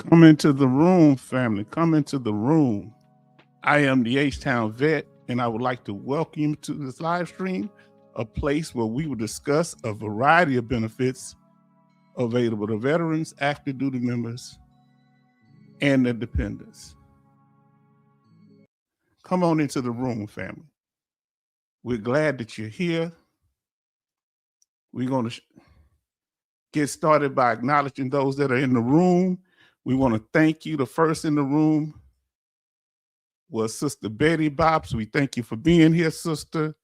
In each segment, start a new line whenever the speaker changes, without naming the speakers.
Come into the room, family. Come into the room. I am the H-Town vet, and I would like to welcome you to this live stream, a place where we will discuss a variety of benefits available to veterans, active duty members, and their dependents. Come on into the room, family. We're glad that you're here. We're going to get started by acknowledging those that are in the room. We want to thank you. The first in the room was Sister Betty Bops. We thank you for being here, sister.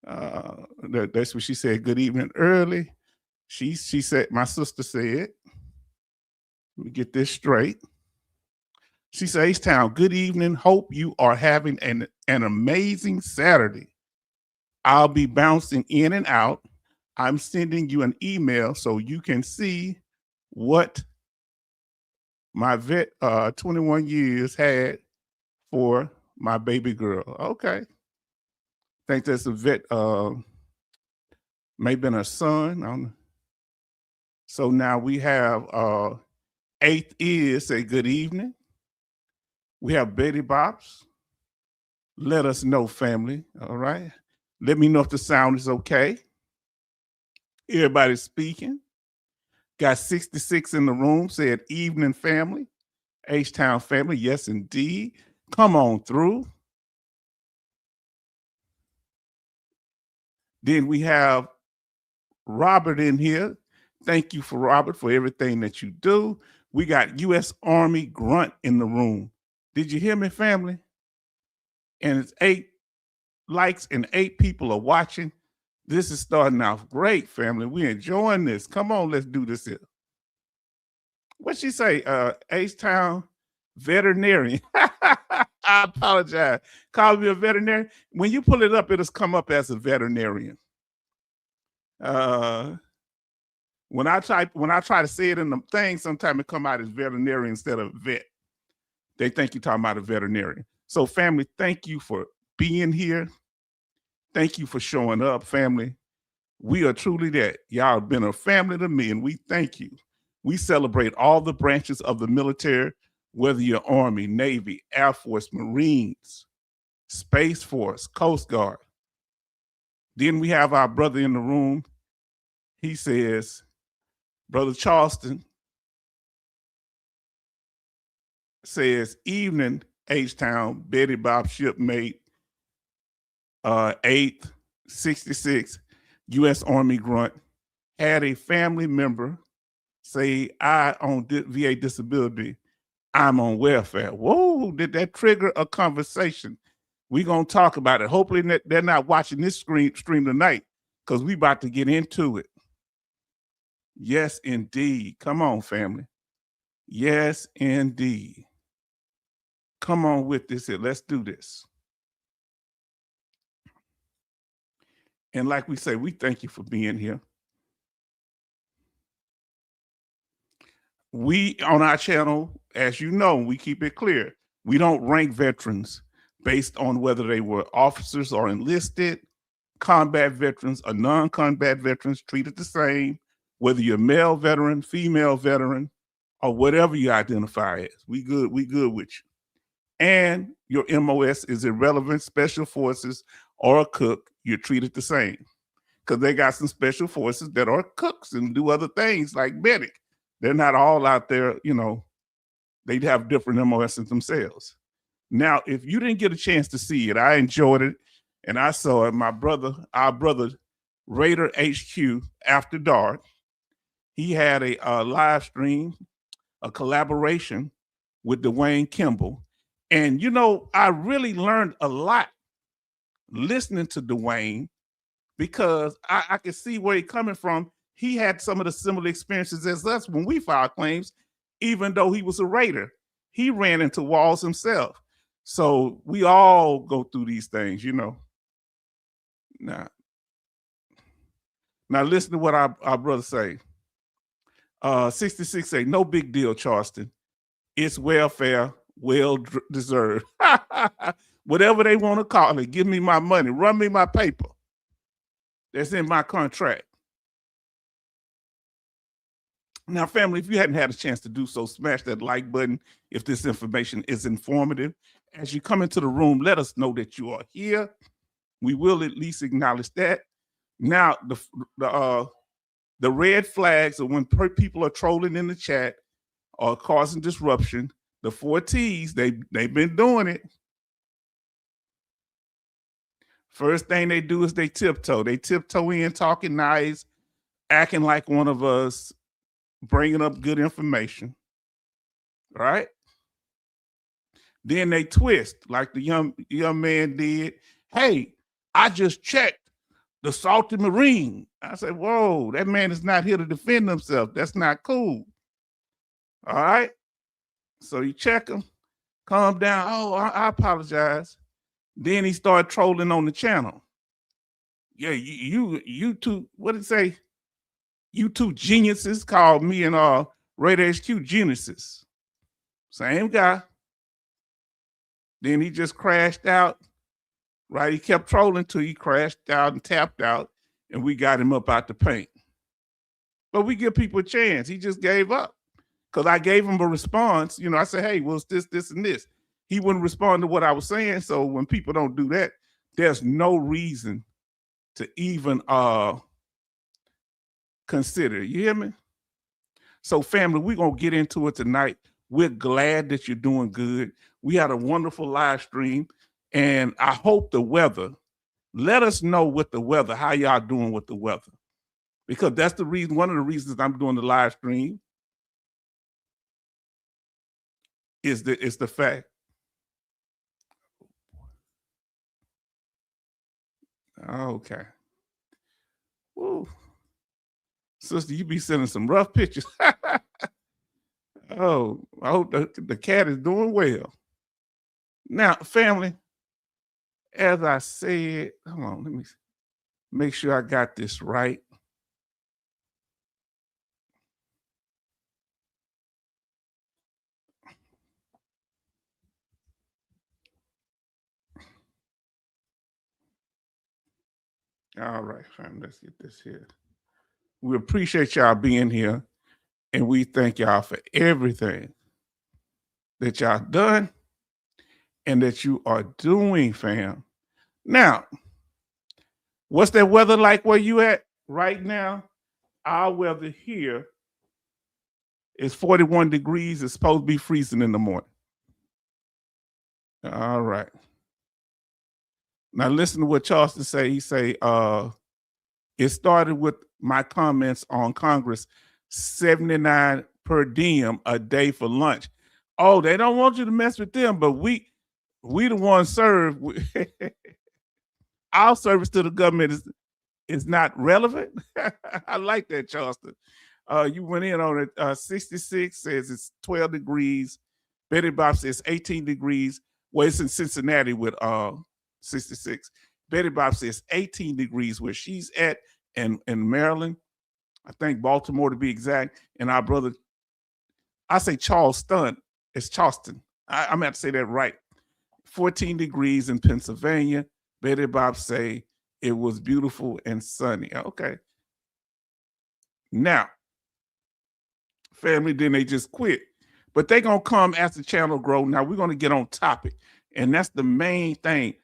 That's what she said. Good evening early. She said, my sister said, let me get this straight. She said, H-Town, good evening. Hope you are having an amazing Saturday. I'll be bouncing in and out. I'm sending you an email so you can see what my vet 21 years had for my baby girl. Okay. Think that's a vet, maybe been her son. I don't know. So now we have eighth is say good evening. We have Betty Bops. Let us know, family. All right. Let me know if the sound is okay. Everybody's speaking. Got 66 in the room, said evening family. H-Town family, yes indeed. Come on through. Then we have Robert in here. Thank you for Robert for everything that you do. We got U.S. Army Grunt in the room. Did you hear me, family? And it's 8 likes and 8 people are watching. This is starting off great, family. We're enjoying this. Come on, let's do this here. What'd she say? H-Town veterinarian. I apologize. Call me a veterinarian. When you pull it up, it'll come up as a veterinarian. When I try to say it in the thing, sometimes it come out as veterinarian instead of vet. They think you're talking about a veterinarian. So, family, thank you for being here. Thank you for showing up, family. We are truly that. Y'all have been a family to me, and we thank you. We celebrate all the branches of the military, whether you're Army, Navy, Air Force, Marines, Space Force, Coast Guard. Then we have our brother in the room. He says, Brother Charleston says, evening, H-Town, Betty Bob shipmate, 8th, 66, U.S. Army Grunt, had a family member say, I on VA disability, I'm on welfare. Whoa, did that trigger a conversation? We're going to talk about it. Hopefully they're not watching this stream tonight because we about to get into it. Yes, indeed. Come on, family. Yes, indeed. Come on with this here. Let's do this. And like we say, we thank you for being here. We, on our channel, as you know, we keep it clear. We don't rank veterans based on whether they were officers or enlisted, combat veterans or non-combat veterans, treated the same, whether you're male veteran, female veteran, or whatever you identify as. We good with you. And your MOS is irrelevant, special forces or a cook, you're treated the same. Because they got some special forces that are cooks and do other things like medic. They're not all out there, you know, they have different MOSs themselves. Now, if you didn't get a chance to see it, I enjoyed it and I saw it. Our brother, Raider HQ, After Dark, he had a live stream, a collaboration with Dwayne Kimball. And, you know, I really learned a lot listening to Dwayne because I could see where he's coming from. He had some of the similar experiences as us when we filed claims, even though he was a Raider. He ran into walls himself. So we all go through these things, you know. Now listen to what our brother say. 66 say, no big deal, Charleston. It's welfare, well deserved. Whatever they want to call it, give me my money, run me my paper. That's in my contract. Now, family, if you hadn't had a chance to do so, smash that like button if this information is informative. As you come into the room, let us know that you are here. We will at least acknowledge that. Now, the red flags are when people are trolling in the chat or causing disruption. The 4 T's, they've been doing it. First thing they do is they tiptoe. They tiptoe in, talking nice, acting like one of us, bringing up good information, right? Then they twist, like the young man did. Hey, I just checked the Salty Marine. I said, whoa, that man is not here to defend himself. That's not cool. All right? So you check him, calm down. Oh, I apologize. Then he started trolling on the channel. Yeah, you two, what did it say? You two geniuses called me and Radar HQ geniuses. Same guy. Then he just crashed out, right? He kept trolling till he crashed out and tapped out, and we got him up out the paint. But we give people a chance. He just gave up because I gave him a response. You know, I said, hey, well, it's this, and this. He wouldn't respond to what I was saying. So when people don't do that, there's no reason to even consider. You hear me? So family, we're going to get into it tonight. We're glad that you're doing good. We had a wonderful live stream, and I hope the weather, let us know with the weather, how y'all doing with the weather. Because that's the reason, one of the reasons I'm doing the live stream is the fact. Okay. Woo. Sister, you be sending some rough pictures. Oh, I hope the cat is doing well. Now, family, as I said, hold on, let me make sure I got this right. All right, fam, let's get this here. We appreciate y'all being here, and we thank y'all for everything that y'all done and that you are doing, fam. Now, what's that weather like where you at right now? Our weather here is 41 degrees. It's supposed to be freezing in the morning. All right. Now listen to what Charleston say. He say, it started with my comments on Congress, 79 per diem a day for lunch. Oh, they don't want you to mess with them, but we the ones served. Our service to the government is not relevant. I like that, Charleston. You went in on it. 66 says it's 12 degrees. Betty Bob says 18 degrees. Well, it's in Cincinnati with 66. Betty Bob says 18 degrees where she's at in Maryland. I think Baltimore to be exact. And our brother, I say Charleston. It's Charleston. I'm going to say that right. 14 degrees in Pennsylvania. Betty Bob say it was beautiful and sunny. Okay. Now, family, then they just quit. But they're going to come as the channel grow. Now, we're going to get on topic. And that's the main thing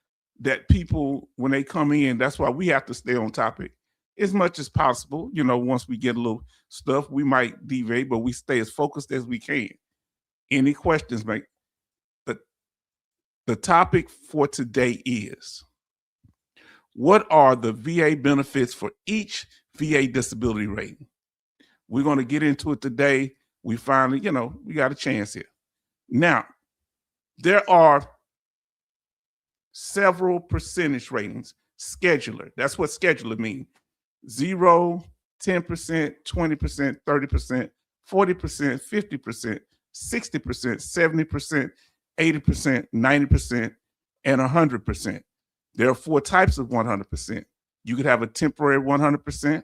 that people, when they come in, that's why we have to stay on topic as much as possible. You know, once we get a little stuff, we might deviate, but we stay as focused as we can. Any questions, mate? The topic for today is, what are the VA benefits for each VA disability rating? We're going to get into it today. We finally, you know, we got a chance here. Now, there are several percentage ratings. Scheduler, that's what scheduler means. 0, 10%, 20%, 30%, 40%, 50%, 60%, 70%, 80%, 90%, and 100%. There are 4 types of 100%. You could have a temporary 100%.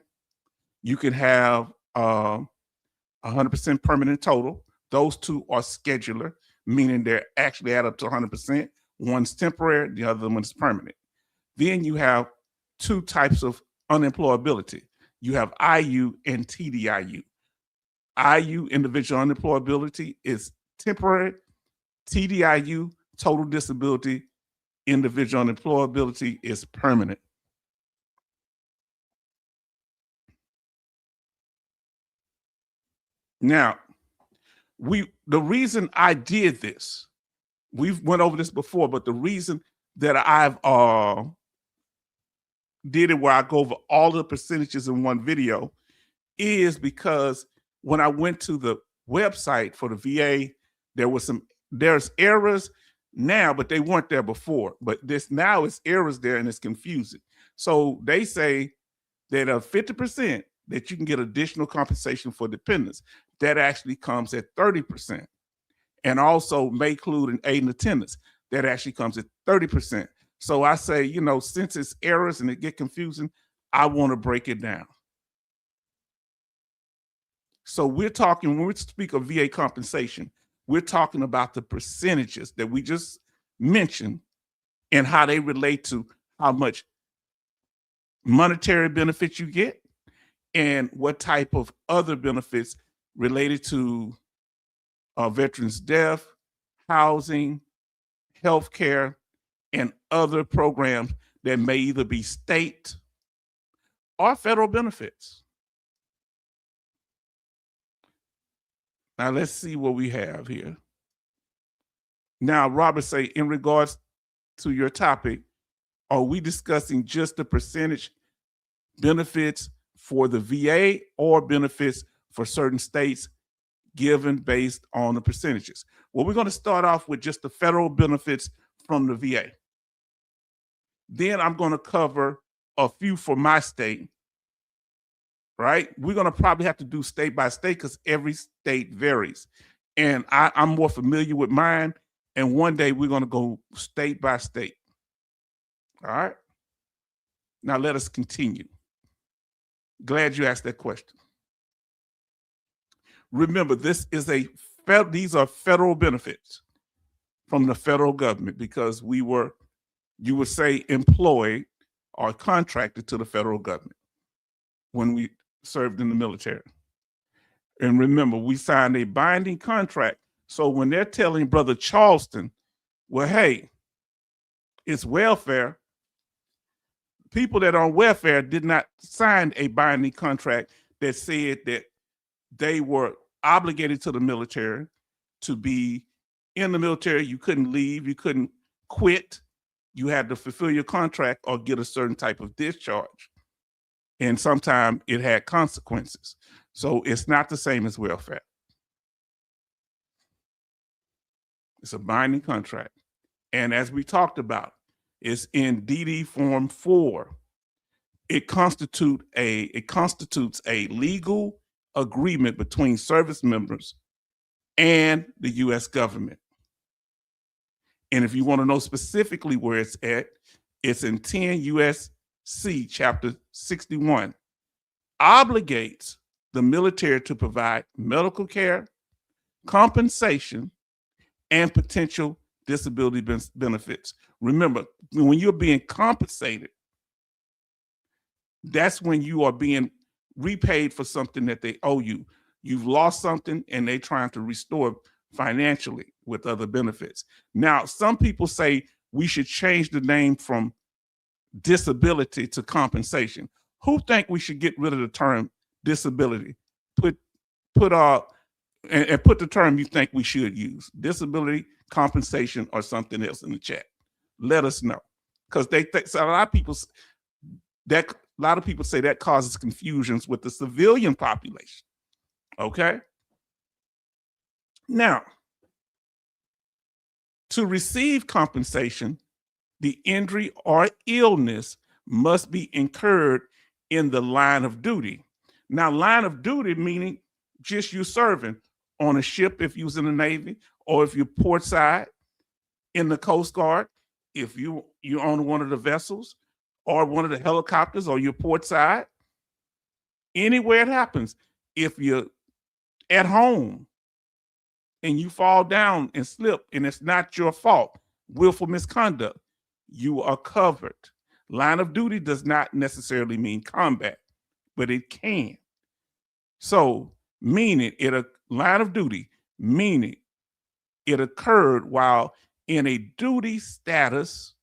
You could have 100% permanent total. Those 2 are scheduler, meaning they're actually add up to 100%. One's temporary, the other one is permanent. Then you have 2 types of unemployability. You have IU and TDIU. IU, individual unemployability, is temporary. TDIU, total disability, individual unemployability, is permanent. Now, the reason I did this, we've went over this before, but the reason that I've did it where I go over all the percentages in one video is because when I went to the website for the VA, there's errors now, but they weren't there before. But this now is errors there and it's confusing. So they say that 50% that you can get additional compensation for dependents. That actually comes at 30%. And also may include an aid and attendance. That actually comes at 30%. So I say, you know, since it's errors and it get confusing, I want to break it down. So we're talking, when we speak of VA compensation, we're talking about the percentages that we just mentioned and how they relate to how much monetary benefits you get and what type of other benefits related to veterans' death, housing, healthcare, and other programs that may either be state or federal benefits. Now let's see what we have here. Now, Robert say, in regards to your topic, are we discussing just the percentage benefits for the VA or benefits for certain states given based on the percentages? Well, we're going to start off with just the federal benefits from the VA. Then I'm going to cover a few for my state, right? We're going to probably have to do state by state because every state varies. And I'm more familiar with mine. And one day we're going to go state by state. All right. Now let us continue. Glad you asked that question. Remember, these are federal benefits from the federal government because you would say employed or contracted to the federal government when we served in the military. And remember, we signed a binding contract. So when they're telling Brother Charleston, well, hey, it's welfare, people that are on welfare did not sign a binding contract that said that they were obligated to the military to be in the military. You couldn't leave, you couldn't quit. You had to fulfill your contract or get a certain type of discharge. And sometimes it had consequences. So it's not the same as welfare. It's a binding contract. And as we talked about, it's in DD Form 4. It constitutes a legal agreement between service members and the U.S. government. And if you want to know specifically where it's at, it's in 10 U.S.C. Chapter 61. Obligates the military to provide medical care, compensation, and potential disability benefits. Remember, when you're being compensated, that's when you are being repaid for something that they owe you. You've lost something and they're trying to restore financially with other benefits. Now, some people say we should change the name from disability to compensation. Who think we should get rid of the term disability? Put the term you think we should use: disability, compensation, or something else in the chat. Let us know, because so a lot of people say that causes confusions with the civilian population. Okay. Now, to receive compensation, the injury or illness must be incurred in the line of duty. Now, line of duty meaning just you serving on a ship if you was in the Navy, or if you're portside in the Coast Guard, if you own one of the vessels or one of the helicopters, or you're portside, anywhere it happens. If you're at home and you fall down and slip and it's not your fault, willful misconduct, you are covered. Line of duty does not necessarily mean combat, but it can. So meaning line of duty, meaning it occurred while in a duty status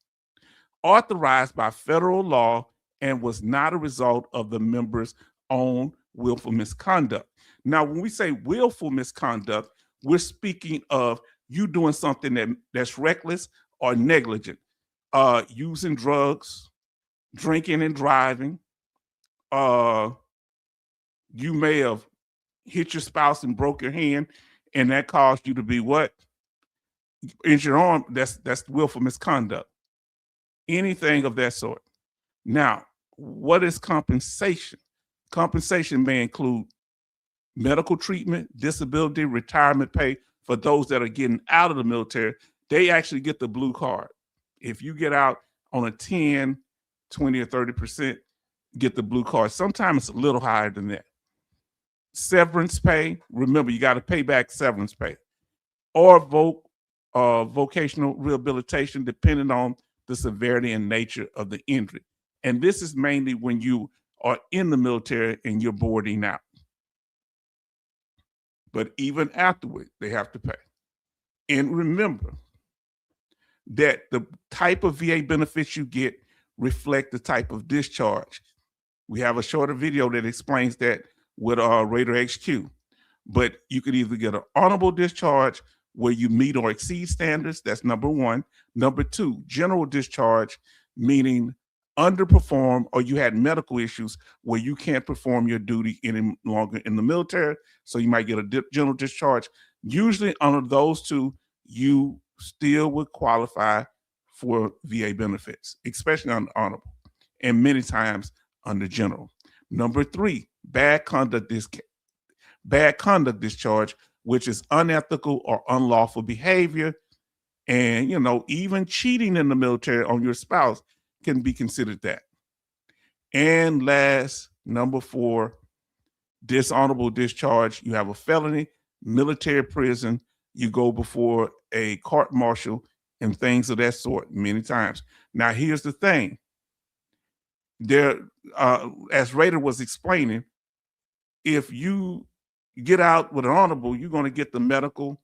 authorized by federal law and was not a result of the member's own willful misconduct. Now, when we say willful misconduct, we're speaking of you doing something that's reckless or negligent, using drugs, drinking and driving. You may have hit your spouse and broke your hand, and that caused you to be what? Injured your arm. That's willful misconduct. Anything of that sort. Now, what is compensation? Compensation may include medical treatment, disability, retirement pay for those that are getting out of the military. They actually get the blue card. If you get out on a 10, 20, or 30%, get the blue card. Sometimes it's a little higher than that. Severance pay, remember, you got to pay back severance pay. Or vocational rehabilitation, depending on the severity and nature of the injury. And this is mainly when you are in the military and you're boarding out. But even afterward, they have to pay. And remember that the type of VA benefits you get reflect the type of discharge. We have a shorter video that explains that with Raider HQ. But you could either get an honorable discharge where you meet or exceed standards. That's number one. Number two, general discharge, meaning underperform or you had medical issues where you can't perform your duty any longer in the military. So you might get a general discharge. Usually under those two, you still would qualify for VA benefits, especially on honorable, and many times under general. Number three, bad conduct discharge, which is unethical or unlawful behavior. And, even cheating in the military on your spouse can be considered that. And last, number four, dishonorable discharge. You have a felony, military prison, you go before a court martial and things of that sort many times. Now, here's the thing. There, as Raider was explaining, if you get out with an honorable, you're going to get the medical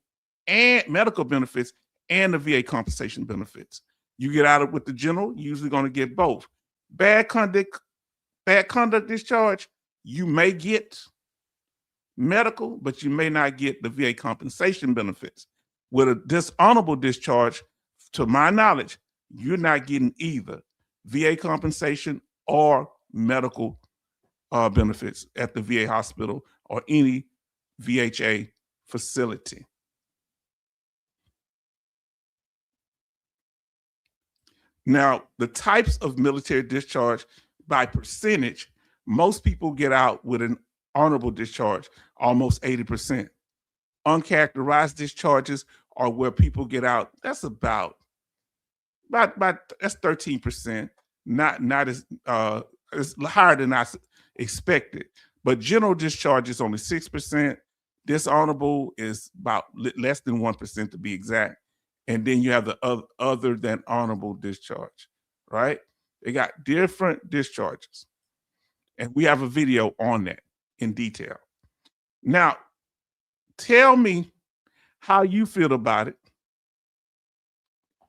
benefits and the VA compensation benefits. You get out with the general, you're usually going to get both. Bad conduct discharge, you may get medical, but you may not get the VA compensation benefits. With a dishonorable discharge, to my knowledge, you're not getting either VA compensation or medical benefits at the VA hospital or any VHA facility. Now, the types of military discharge by percentage, most people get out with an honorable discharge, almost 80%. Uncharacterized discharges are where people get out. That's about that's 13%. Not as it's higher than I expected. But general discharge is only 6%. Dishonorable is about less than 1% to be exact. And then you have the other than honorable discharge, right? They got different discharges. And we have a video on that in detail. Now, tell me how you feel about it.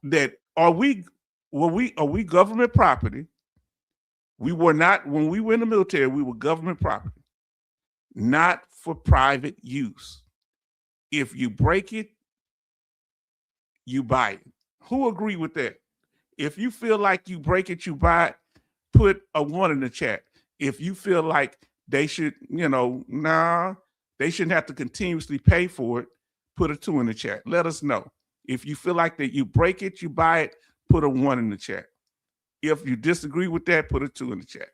That are we government property? We were not, when we were in the military, we were government property, not for private use. If you break it, you buy it. Who agree with that? If you feel like you break it, you buy it, put a 1 in the chat. If you feel like they should, they shouldn't have to continuously pay for it, put a 2 in the chat. Let us know. If you feel like that you break it, you buy it, put a 1 in the chat. If you disagree with that, put a 2 in the chat.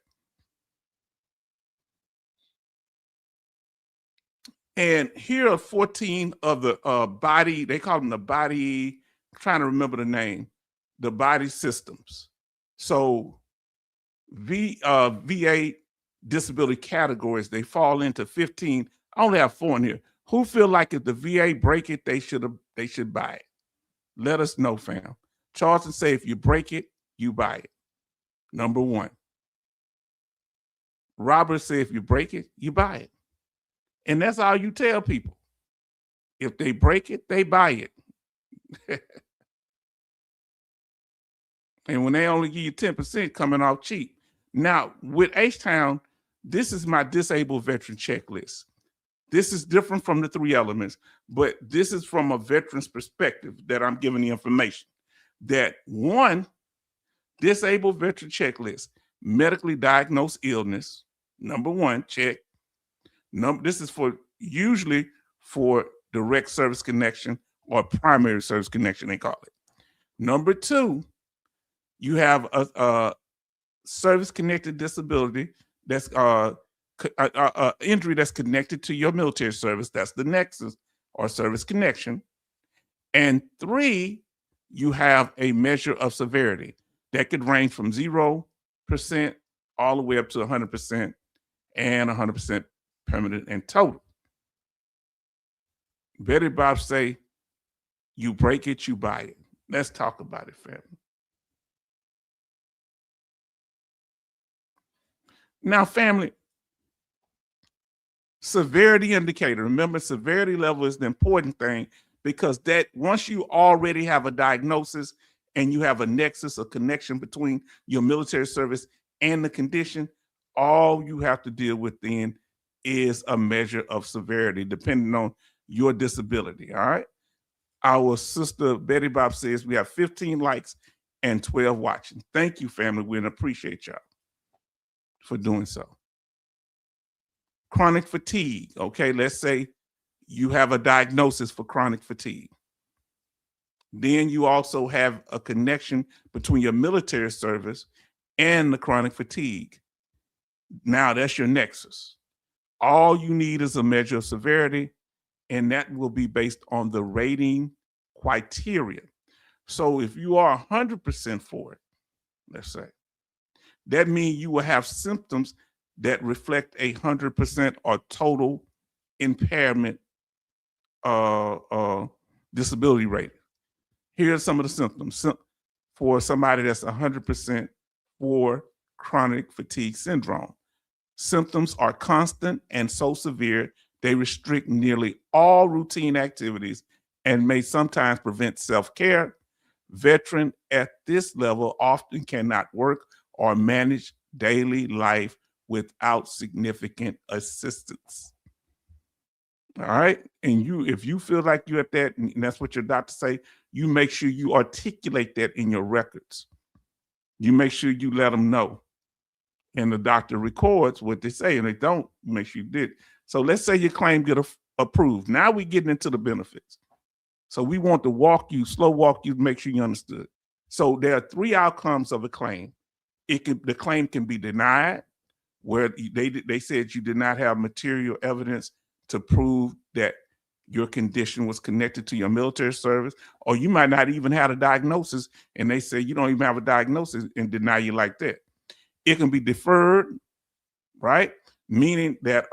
And here are 14 of the body, they call them the body, I'm trying to remember the name, the body systems. So VA disability categories, they fall into 15. I only have 4 in here. Who feel like if the VA break it, they should buy it? Let us know, fam. Charleston say if you break it, you buy it. Number 1. Robert say if you break it, you buy it. And that's all you tell people. If they break it, they buy it. And when they only give you 10% coming off cheap. Now, with H-Town, this is my disabled veteran checklist. This is different from the 3 elements, but this is from a veteran's perspective that I'm giving the information. That 1, disabled veteran checklist, medically diagnosed illness, number 1, check. This is for usually for direct service connection or primary service connection, they call it. Number 2, you have a service-connected disability that's injury that's connected to your military service. That's the nexus or service connection. And 3, you have a measure of severity that could range from 0% all the way up to 100% and 100% permanent and total. Betty Bob say, you break it, you buy it. Let's talk about it, family. Now, family, severity indicator. Remember, severity level is the important thing, because that once you already have a diagnosis and you have a nexus, a connection between your military service and the condition, all you have to deal with then is a measure of severity, depending on your disability. All right. Our sister Betty Bob says we have 15 likes and 12 watching. Thank you, family. We appreciate y'all for doing so. Chronic fatigue. Okay, let's say you have a diagnosis for chronic fatigue. Then you also have a connection between your military service and the chronic fatigue. Now that's your nexus. All you need is a measure of severity, and that will be based on the rating criteria. So if you are 100% for it, let's say, that means you will have symptoms that reflect 100% or total impairment disability rate. Here are some of the symptoms for somebody that's 100% for chronic fatigue syndrome. Symptoms are constant and so severe they restrict nearly all routine activities and may sometimes prevent self-care. Veteran at this level often cannot work or manage daily life without significant assistance. All right. And if you feel like you're at that, and that's what your doctor say, you make sure you articulate that in your records. You make sure you let them know. And the doctor records what they say, and they don't, make sure you did. So let's say your claim get approved. Now we're getting into the benefits. So we want to slow walk you, make sure you understood. So there are 3 outcomes of a claim. The claim can be denied, where they said you did not have material evidence to prove that your condition was connected to your military service, or you might not even have a diagnosis, and they say you don't even have a diagnosis and deny you like that. It can be deferred, right? Meaning that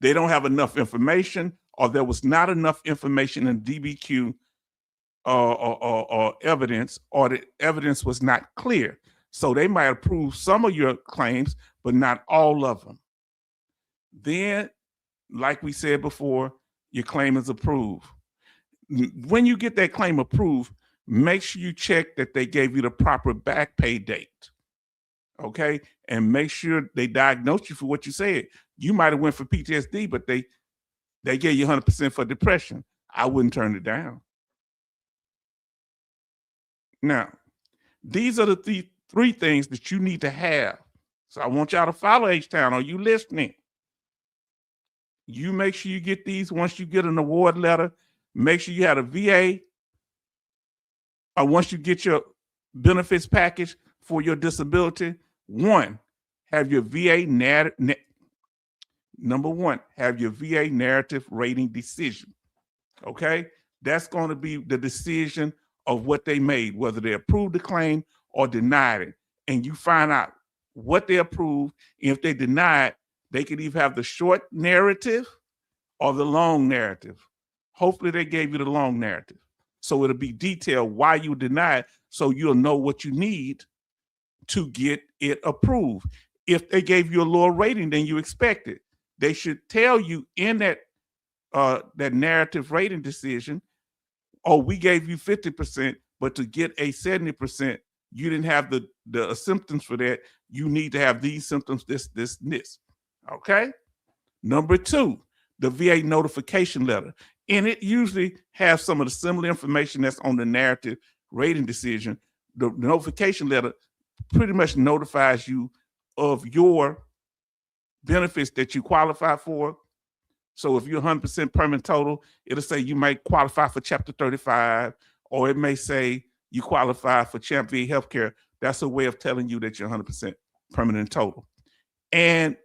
they don't have enough information, or there was not enough information in DBQ or evidence, or the evidence was not clear. So they might approve some of your claims, but not all of them. Then, like we said before, your claim is approved. When you get that claim approved, make sure you check that they gave you the proper back pay date. Okay, and make sure they diagnosed you for what you said. You might have went for PTSD, but they gave you 100% for depression. I wouldn't turn it down. Now, these are the 3 things that you need to have. So I want y'all to follow H-Town. Are you listening? You make sure you get these. Once you get an award letter, make sure you have a VA. Or once you get your benefits package for your disability, 1, have your VA number 1, have your VA narrative rating decision. Okay, that's going to be the decision of what they made, whether they approved the claim or denied it. And you find out what they approved. And if they denied, they could either have the short narrative or the long narrative. Hopefully they gave you the long narrative. So it'll be detailed why you denied, so you'll know what you need to get it approved. If they gave you a lower rating than you expected, they should tell you in that narrative rating decision, oh, we gave you 50%, but to get a 70%, you didn't have the symptoms for that. You need to have these symptoms, this, and this. Okay? Number 2, the VA notification letter. And it usually has some of the similar information that's on the narrative rating decision. The notification letter pretty much notifies you of your benefits that you qualify for. So if you're 100% permanent total, it'll say you might qualify for Chapter 35, or it may say you qualify for Champ VA Healthcare. That's a way of telling you that you're 100% permanent total. And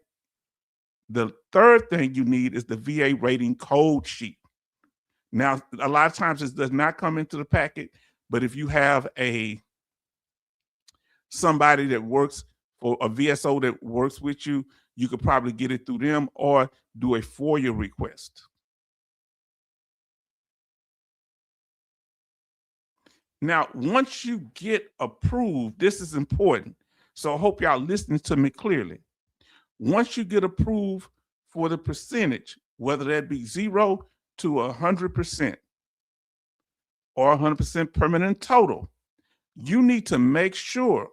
the third thing you need is the VA rating code sheet. Now, a lot of times it does not come into the packet, but if you have somebody that works for a VSO that works with you, you could probably get it through them or do a FOIA request. Now, once you get approved, this is important. So I hope y'all listening to me clearly. Once you get approved for the percentage, whether that be 0 to 100% or 100% permanent total, you need to make sure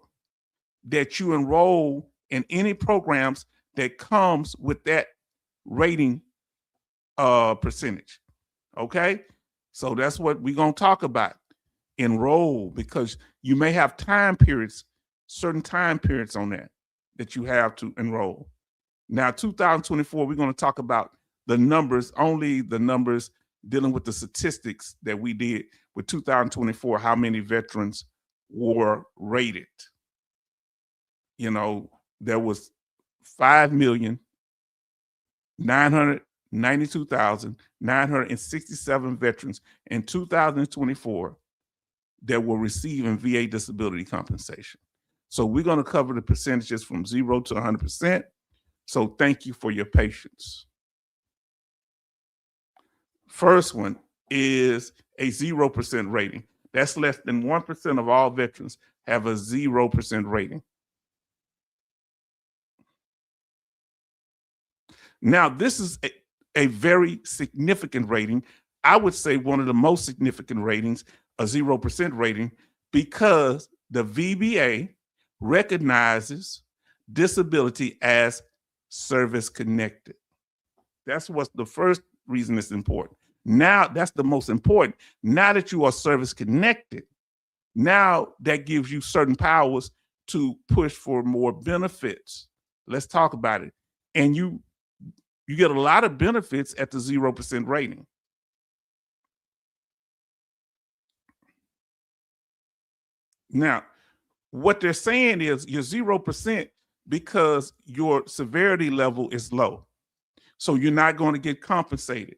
that you enroll in any programs that comes with that rating percentage. Okay? So that's what we're going to talk about. Enroll, because you may have time periods, certain time periods on that you have to enroll. Now, 2024, we're going to talk about the numbers, only the numbers dealing with the statistics that we did with 2024, how many veterans were rated. You know, there was 5,992,967 veterans in 2024 that were receiving VA disability compensation. So we're going to cover the percentages from 0 to 100%. So thank you for your patience. First one is a 0% rating. That's less than 1% of all veterans have a 0% rating. Now, this is a very significant rating. I would say one of the most significant ratings, a 0% rating, because the VBA recognizes disability as service-connected. That's what's the first reason it's important. Now, that's the most important. Now that you are service-connected, now that gives you certain powers to push for more benefits. Let's talk about it. And you get a lot of benefits at the 0% rating. Now, what they're saying is you're 0% because your severity level is low. So you're not going to get compensated.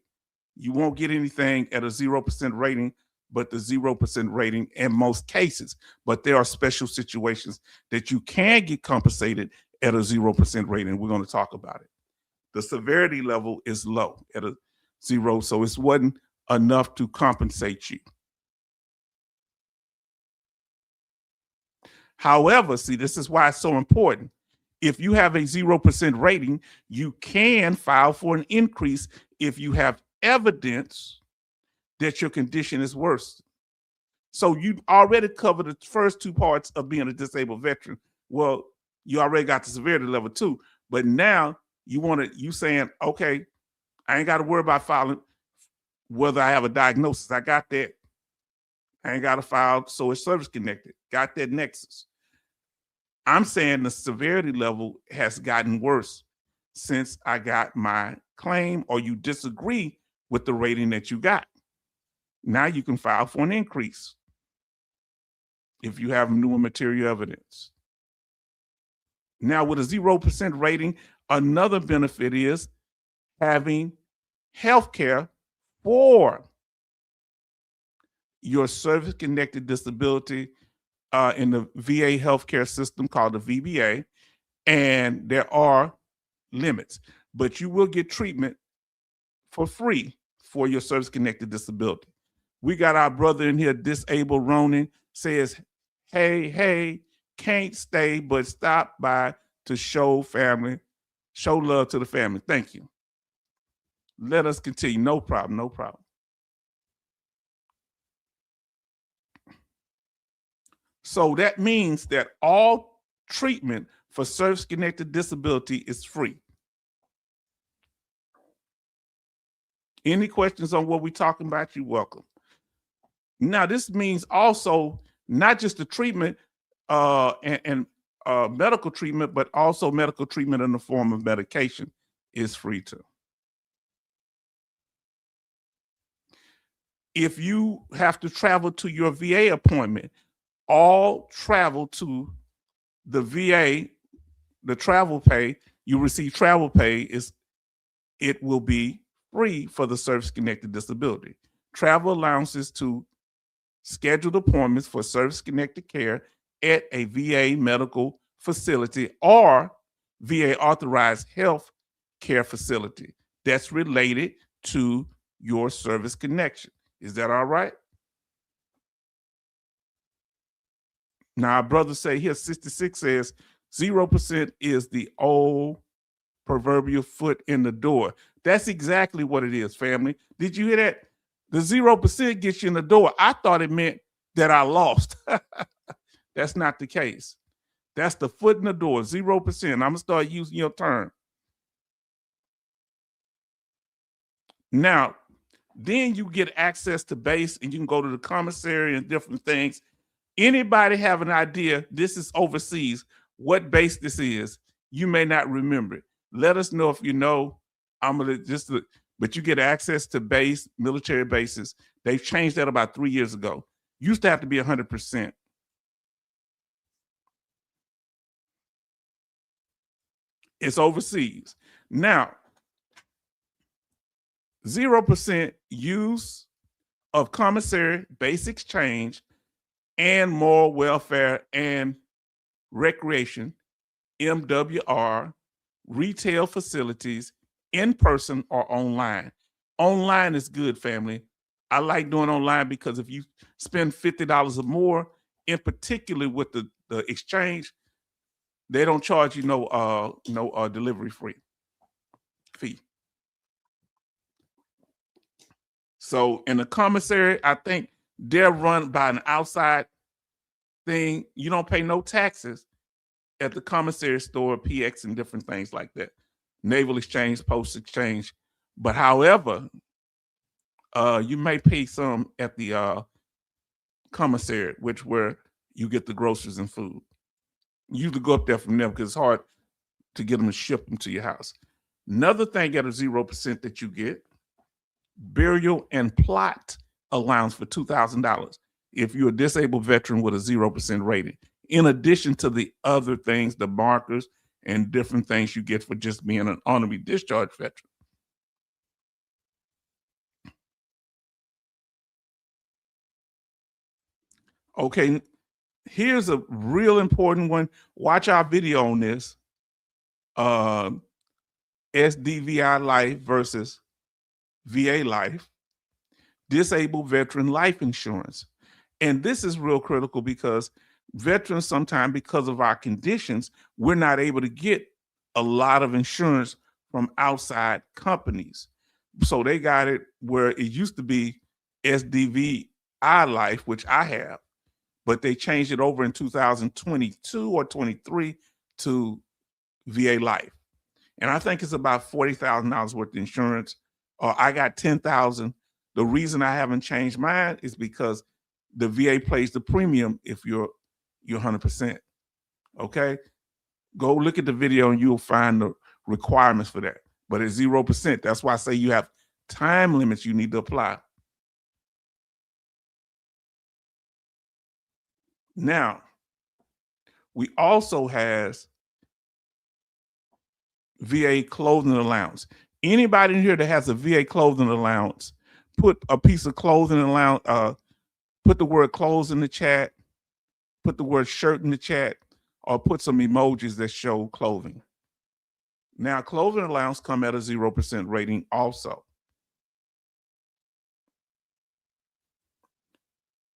You won't get anything at a 0% rating, but the 0% rating in most cases. But there are special situations that you can get compensated at a 0% rating. We're going to talk about it. The severity level is low at a 0, so it wasn't enough to compensate you. However, see, this is why it's so important. If you have a 0% rating, you can file for an increase if you have evidence that your condition is worse. So you already covered the first two parts of being a disabled veteran. Well, you already got the severity level 2, but now you saying, okay, I ain't got to worry about filing whether I have a diagnosis. I got that. I ain't got to file, so it's service connected. Got that nexus. I'm saying the severity level has gotten worse since I got my claim, or you disagree with the rating that you got. Now you can file for an increase if you have new and material evidence. Now, with a 0% rating, another benefit is having health care for your service-connected disability in the VA healthcare system called the VBA, and there are limits, but you will get treatment for free for your service-connected disability. We got our brother in here, Disabled Ronin, says, hey, can't stay, but stop by to show family Show love to the family. Thank you. Let us continue. No problem. No problem. So that means that all treatment for service-connected disability is free. Any questions on what we're talking about? You're welcome. Now, this means also not just the treatment and medical treatment, but also medical treatment in the form of medication is free too. If you have to travel to your VA appointment, all travel to the VA, the travel pay, you receive travel pay, it will be free for the service-connected disability. Travel allowances to scheduled appointments for service-connected care at a VA medical facility or VA authorized health care facility that's related to your service connection. Is that all right? Now, our brother say here, 66 says 0% is the old proverbial foot in the door. That's exactly what it is, family. Did you hear that? The 0% gets you in the door. I thought it meant that I lost. That's not the case. That's the foot in the door, 0%. I'm gonna start using your term. Now, then you get access to base and you can go to the commissary and different things. Anybody have an idea, this is overseas, what base this is? You may not remember it. Let us know if you know. I'm gonna but you get access to base, military bases. They've changed that about 3 years ago. Used to have to be 100%. It's overseas. Now, 0% use of commissary, base exchange, and moral welfare and recreation, MWR, retail facilities, in person or online. Online is good, family. I like doing online because if you spend $50 or more, in particular with the exchange, they don't charge you no delivery fee. So in the commissary, I think they're run by an outside thing. You don't pay no taxes at the commissary store, PX, and different things like that. Naval Exchange, Post Exchange. But however, you may pay some at the commissary, where you get the groceries and food. You usually go up there from them because it's hard to get them to ship them to your house. Another thing at a 0% that you get, burial and plot allowance for $2,000 if you're a disabled veteran with a 0% rating, in addition to the other things, the markers and different things you get for just being an honorary discharge veteran. Okay, here's a real important one. Watch our video on this. SDVI life versus VA life, disabled veteran life insurance. And this is real critical because veterans, sometimes because of our conditions, we're not able to get a lot of insurance from outside companies. So they got it where it used to be SDVI life, which I have, but they changed it over in 2022 or 23 to VA life. And I think it's about $40,000 worth of insurance. I got $10,000. The reason I haven't changed mine is because the VA pays the premium if you're 100%. Okay, go look at the video and you'll find the requirements for that. But it's 0%. That's why I say you have time limits you need to apply. Now, we also have VA clothing allowance. Anybody in here that has a VA clothing allowance, put a piece of clothing allowance, put the word clothes in the chat, put the word shirt in the chat, or put some emojis that show clothing. Now, clothing allowance come at a 0% rating also.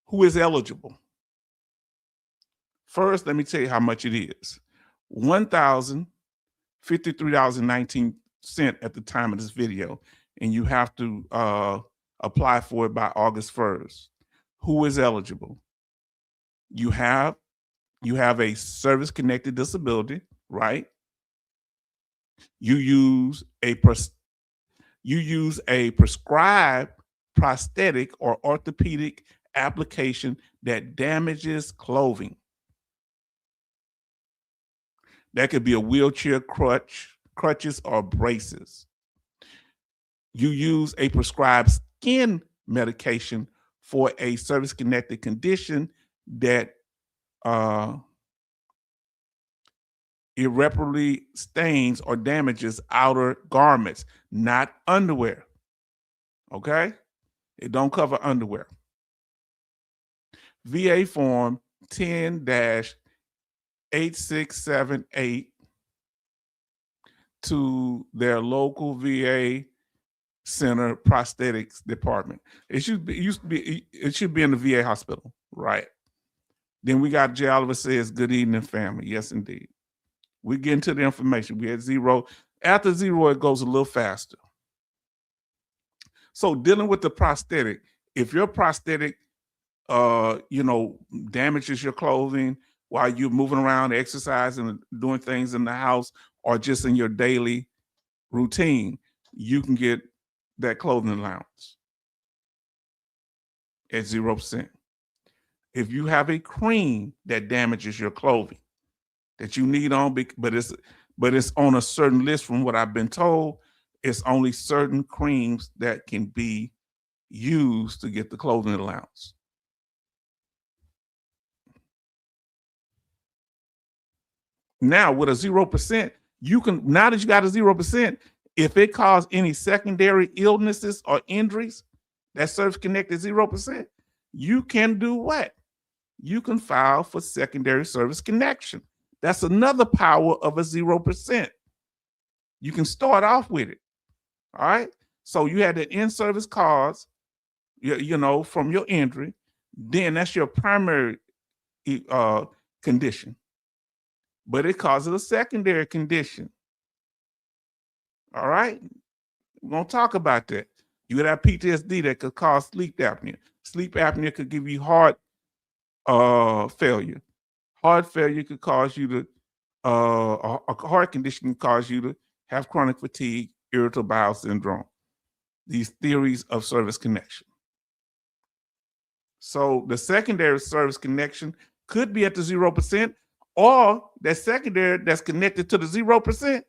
Who is eligible? First, let me tell you how much it is. $1,000 $53.19 at the time of this video, and you have to apply for it by August 1st. Who is eligible? You have a service-connected disability, right? You use a prescribed prosthetic or orthopedic application that damages clothing. That could be a wheelchair crutches, or braces. You use a prescribed skin medication for a service-connected condition that irreparably stains or damages outer garments, not underwear. Okay? It don't cover underwear. VA form 10-8678 to their local VA center prosthetics department. It should be in the VA hospital, right? Then we got Jay Oliver says, good evening, family. Yes, indeed. We get into the information. We had 0. After 0, it goes a little faster. So dealing with the prosthetic, if your prosthetic damages your clothing while you're moving around, exercising, and doing things in the house, or just in your daily routine, you can get that clothing allowance at 0%. If you have a cream that damages your clothing that you need on, but it's on a certain list, from what I've been told, it's only certain creams that can be used to get the clothing allowance. Now with a 0%, you can, now that you got a 0%, if it caused any secondary illnesses or injuries, that service-connected 0%, you can do what? You can file for secondary service connection. That's another power of a 0%. You can start off with it. All right. So you had the in-service cause, from your injury. Then that's your primary condition. But it causes a secondary condition. All right. We're going to talk about that. You would have PTSD that could cause sleep apnea. Sleep apnea could give you heart failure. Heart failure could cause you to, a heart condition can cause you to have chronic fatigue, irritable bowel syndrome. These theories of service connection. So the secondary service connection could be at the 0%, or that secondary that's connected to the 0%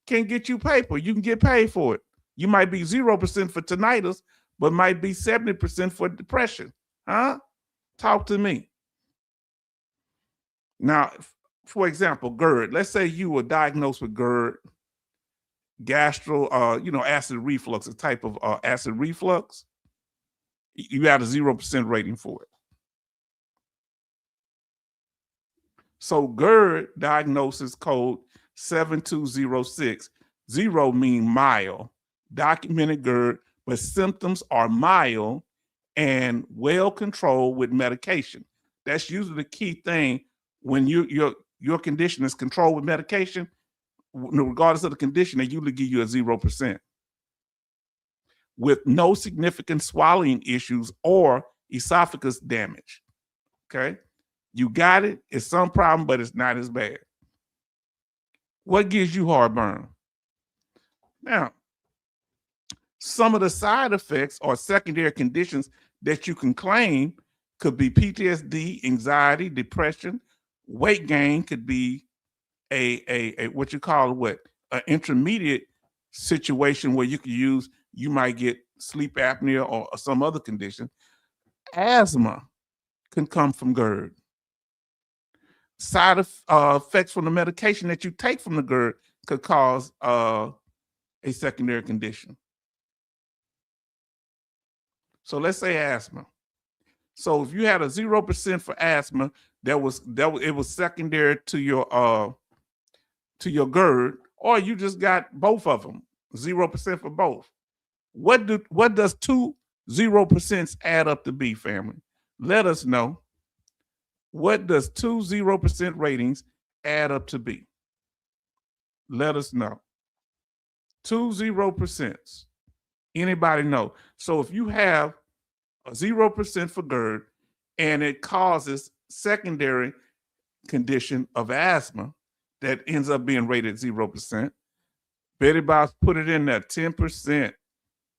can get you paper. You can get paid for it. You might be 0% for tinnitus, but might be 70% for depression. Huh? Talk to me. Now, for example, GERD. Let's say you were diagnosed with GERD, acid reflux, a type of acid reflux. You got a 0% rating for it. So GERD diagnosis code 7206. 0 mean mild, documented GERD, but symptoms are mild and well controlled with medication. That's usually the key thing when your condition is controlled with medication. Regardless of the condition, they usually give you a 0%. With no significant swallowing issues or esophagus damage. Okay? You got it. It's some problem, but it's not as bad. What gives you heartburn? Now, some of the side effects or secondary conditions that you can claim could be PTSD, anxiety, depression. Weight gain could be a what you call an intermediate situation where you might get sleep apnea or some other condition. Asthma can come from GERD. Side effects from the medication that you take from the GERD could cause a secondary condition. So let's say asthma. So if you had a 0% for asthma, it was secondary to your GERD, or you just got both of them, 0% for both. What does 2 0% add up to be, family? Let us know. What does 2 0% ratings add up to be? Let us know. 0%. Anybody know? So if you have a 0% for GERD and it causes secondary condition of asthma that ends up being rated 0%, Betty Bob put it in there, 10%.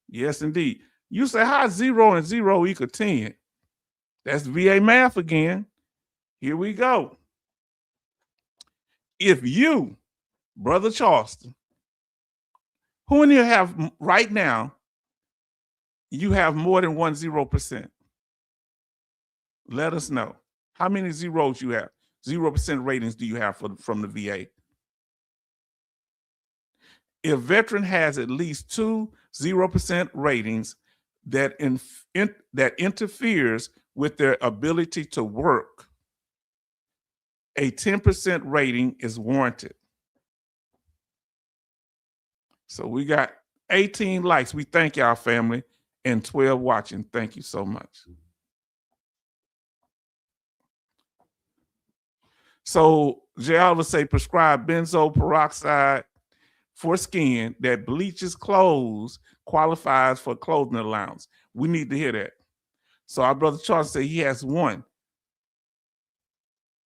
Yes, indeed. You say, how 0 and 0 equal 10? That's VA math again. Here we go. If you, Brother Charleston, who in here have right now, you have more than 0%? Let us know. How many zeros you have? 0% ratings do you have from the VA? If veteran has at least 2 0% ratings that interferes with their ability to work, a 10% rating is warranted. So we got 18 likes. We thank y'all, family, and 12 watching. Thank you so much. So Jay Oliver say prescribe benzoyl peroxide for skin that bleaches clothes qualifies for clothing allowance. We need to hear that. So our brother Charles said he has 1.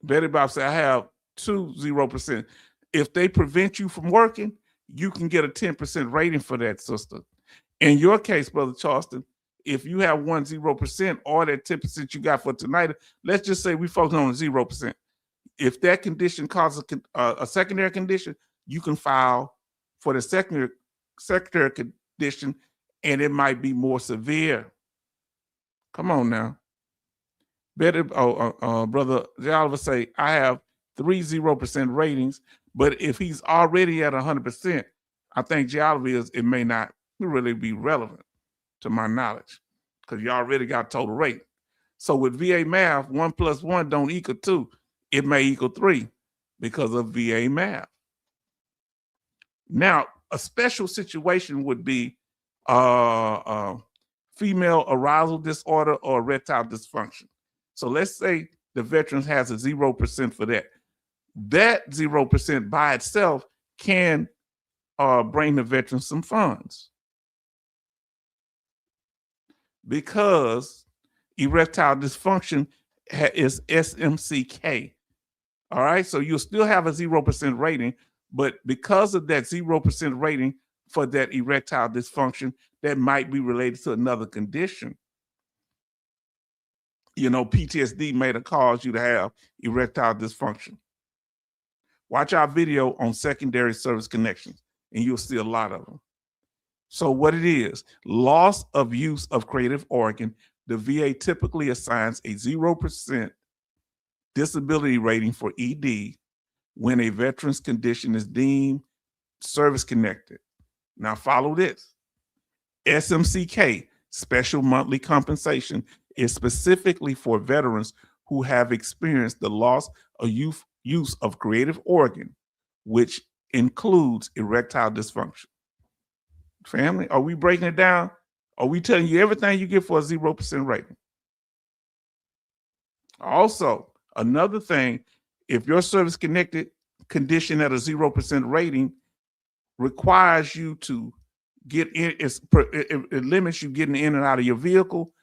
Betty Bob said I have 2 0%. If they prevent you from working, you can get a 10% rating for that, sister. In your case, Brother Charleston, if you have 1 0% or that 10% you got for tonight, let's just say we focus on 0%. If that condition causes a secondary condition, you can file for the secondary condition, and it might be more severe. Come on now. Brother J. Oliver say, I have 3 0% ratings, but if he's already at 100%, I think J. Oliver it may not really be relevant to my knowledge because you already got total rate. So with VA math, 1 + 1 don't equal 2. It may equal 3 because of VA math. Now, a special situation would be female arousal disorder or erectile dysfunction. So let's say the veteran has a 0% for that. That 0% by itself can bring the veteran some funds because erectile dysfunction is SMCK. All right, so you'll still have a 0% rating, but because of that 0% rating for that erectile dysfunction, that might be related to another condition. You know, PTSD may have caused you to have erectile dysfunction. Watch our video on secondary service connections, and you'll see a lot of them. So what it is, loss of use of creative organ, the VA typically assigns a 0% disability rating for ED when a veteran's condition is deemed service-connected. Now follow this. SMCK, Special Monthly Compensation, is specifically for veterans who have experienced the loss of use of creative organ, which includes erectile dysfunction. Family, are we breaking it down? Are we telling you everything you get for a 0% rating? Also, another thing, if your service-connected condition at a 0% rating requires you to get in, it limits you getting in and out of your vehicle,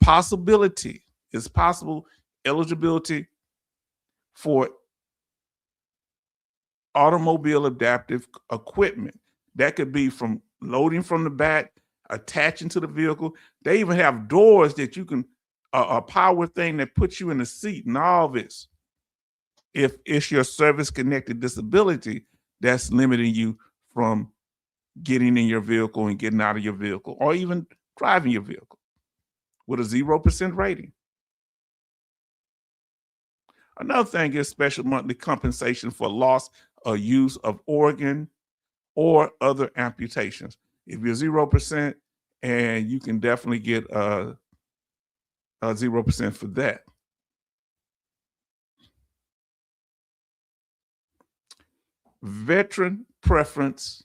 it's possible eligibility for automobile adaptive equipment. That could be from loading from the back, attaching to the vehicle. They even have doors that you can, a power thing that puts you in the seat and all this. If it's your service-connected disability that's limiting you from getting in your vehicle and getting out of your vehicle, or even driving your vehicle with a 0% rating. Another thing is special monthly compensation for loss or use of organ or other amputations. If you're 0%, and you can definitely get a 0% for that. Veteran preference,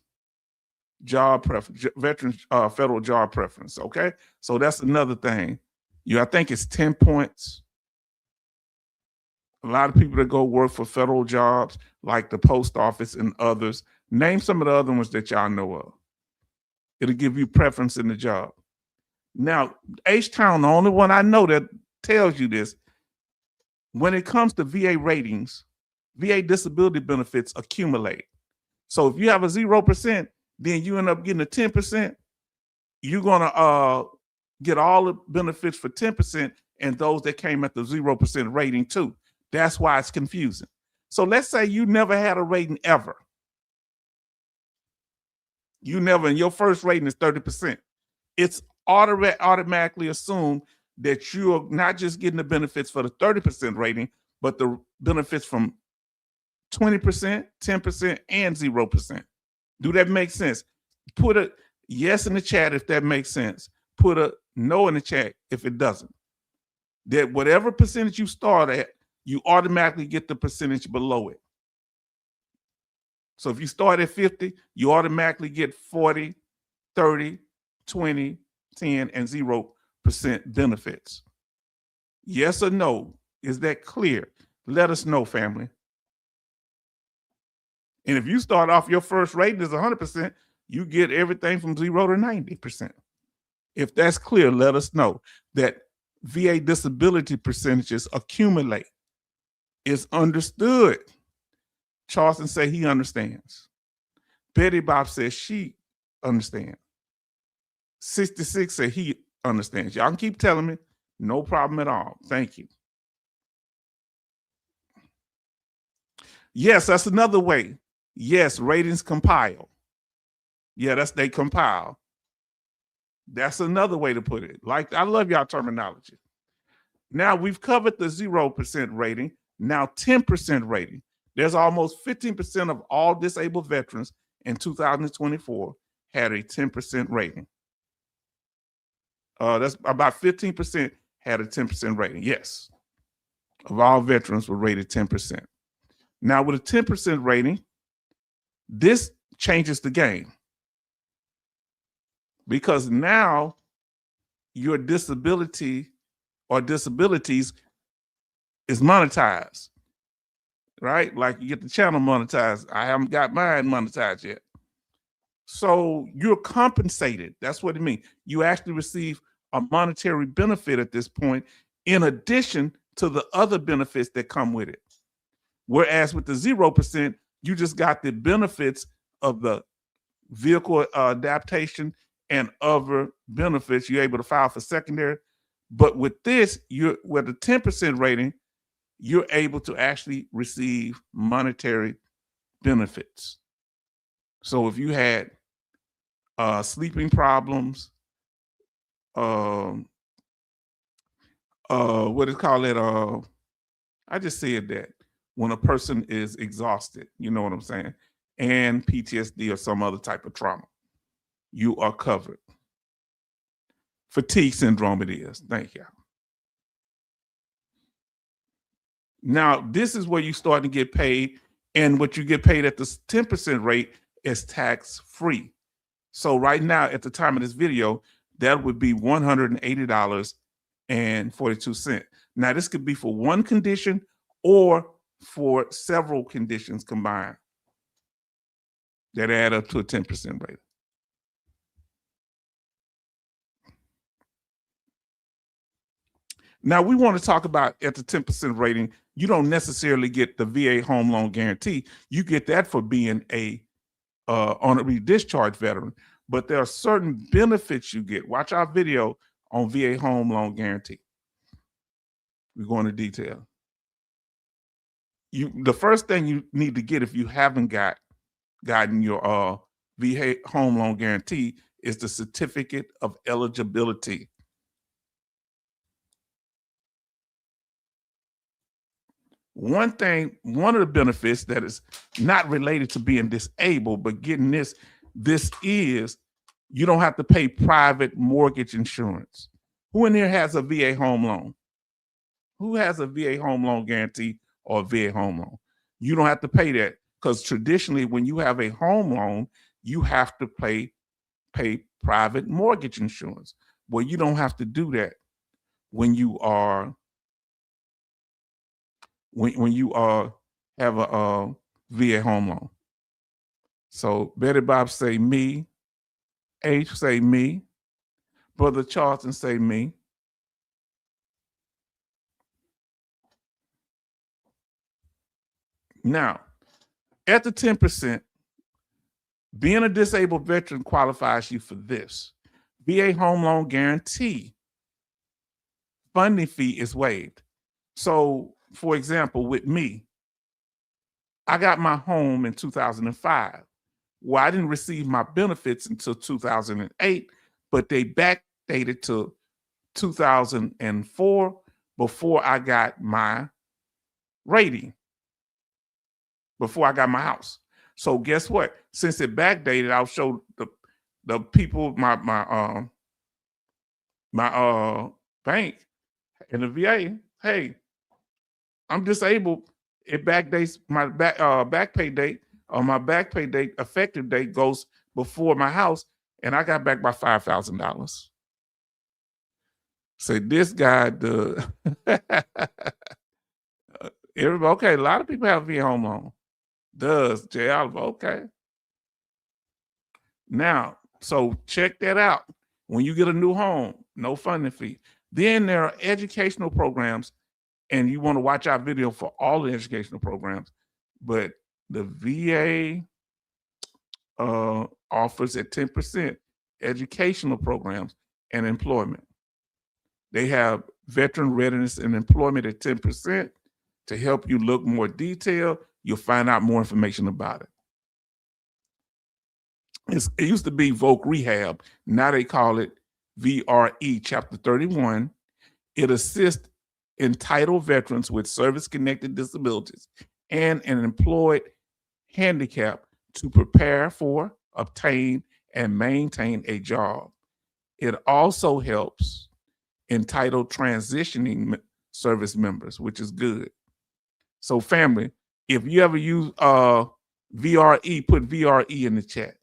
job preference, veteran federal job preference. Okay, so that's another thing. I think it's 10 points. A lot of people that go work for federal jobs, like the post office and others, Name some of the other ones that y'all know of. It'll give you preference in the job. Now, H-Town, the only one I know that tells you this, when it comes to VA ratings, VA disability benefits accumulate. So if you have a 0%, then you end up getting a 10%, you're gonna get all the benefits for 10% and those that came at the 0% rating too. That's why it's confusing. So let's say you never had a rating ever. You never, and your first rating is 30%. It's automatically assumed that you're not just getting the benefits for the 30% rating, but the benefits from 20%, 10%, and 0%. Do that make sense? Put a yes in the chat if that makes sense. Put a no in the chat if it doesn't. That whatever percentage you start at, you automatically get the percentage below it. So if you start at 50, you automatically get 40, 30, 20, 10, and 0% benefits. Yes or no? Is that clear? Let us know, family. And if you start off your first rating is 100%, you get everything from 0 to 90%. If that's clear, let us know that VA disability percentages accumulate. It's understood. Charleston say he understands. Betty Bob says she understands. 66 said he understands. Y'all can keep telling me. No problem at all. Thank you. Yes, that's another way. Yes, ratings compile. Yeah, they compile. That's another way to put it. Like, I love y'all terminology. Now we've covered the 0% rating. Now 10% rating. There's almost 15% of all disabled veterans in 2024 had a 10% rating. That's about 15% had a 10% rating. Yes, of all veterans were rated 10%. Now with a 10% rating, this changes the game because now your disability or disabilities is monetized, right? Like you get the channel monetized. I haven't got mine monetized yet. So you're compensated. That's what it means. You actually receive a monetary benefit at this point, in addition to the other benefits that come with it. Whereas with the 0%, you just got the benefits of the vehicle adaptation and other benefits. You're able to file for secondary. But with this, with a 10% rating, you're able to actually receive monetary benefits. So if you had sleeping problems, what is called it? I just said that when a person is exhausted, you know what I'm saying, and PTSD or some other type of trauma, you are covered. Fatigue syndrome it is. Thank you. Now, this is where you start to get paid, and what you get paid at the 10% rate is tax-free. So right now, at the time of this video, that would be $180.42. Now, this could be for one condition or for several conditions combined that add up to a 10% rate. Now, we want to talk about at the 10% rating, you don't necessarily get the VA home loan guarantee. You get that for being a honorary discharge veteran, but there are certain benefits you get. Watch our video on VA home loan guarantee. We go into detail. The first thing you need to get if you haven't gotten your VA home loan guarantee is the certificate of eligibility. One of the benefits that is not related to being disabled, but getting this is you don't have to pay private mortgage insurance. Who in here has a VA home loan? Who has a VA home loan guarantee or a VA home loan? You don't have to pay that because traditionally when you have a home loan, you have to pay private mortgage insurance. Well, you don't have to do that when you are when you have a VA home loan. So Betty Bob say me, H say me, Brother Charlton say me. Now, at the 10%, being a disabled veteran qualifies you for this. VA home loan guarantee funding fee is waived. So, for example, with me, I got my home in 2005. Well, I didn't receive my benefits until 2008, but they backdated to 2004 before I got my rating, before I got my house. So guess what? Since it backdated, I'll show the people my bank and the VA. Hey, I'm disabled. It backdates my back pay date, or my back pay date effective date goes before my house, and I got back by $5,000. So this guy, everybody, okay, a lot of people have VA home loan. Does J. Oliver, okay. Now, so check that out. When you get a new home, no funding fee. Then there are educational programs, and you want to watch our video for all the educational programs. But the VA offers at 10% educational programs and employment. They have veteran readiness and employment at 10% to help you look more detailed. You'll find out more information about it. It used to be Voc Rehab. Now they call it VRE, Chapter 31. It assists entitled veterans with service-connected disabilities and an employed handicap to prepare for, obtain, and maintain a job. It also helps entitled transitioning service members, which is good. So family, if you ever use VRE, put VRE in the chat.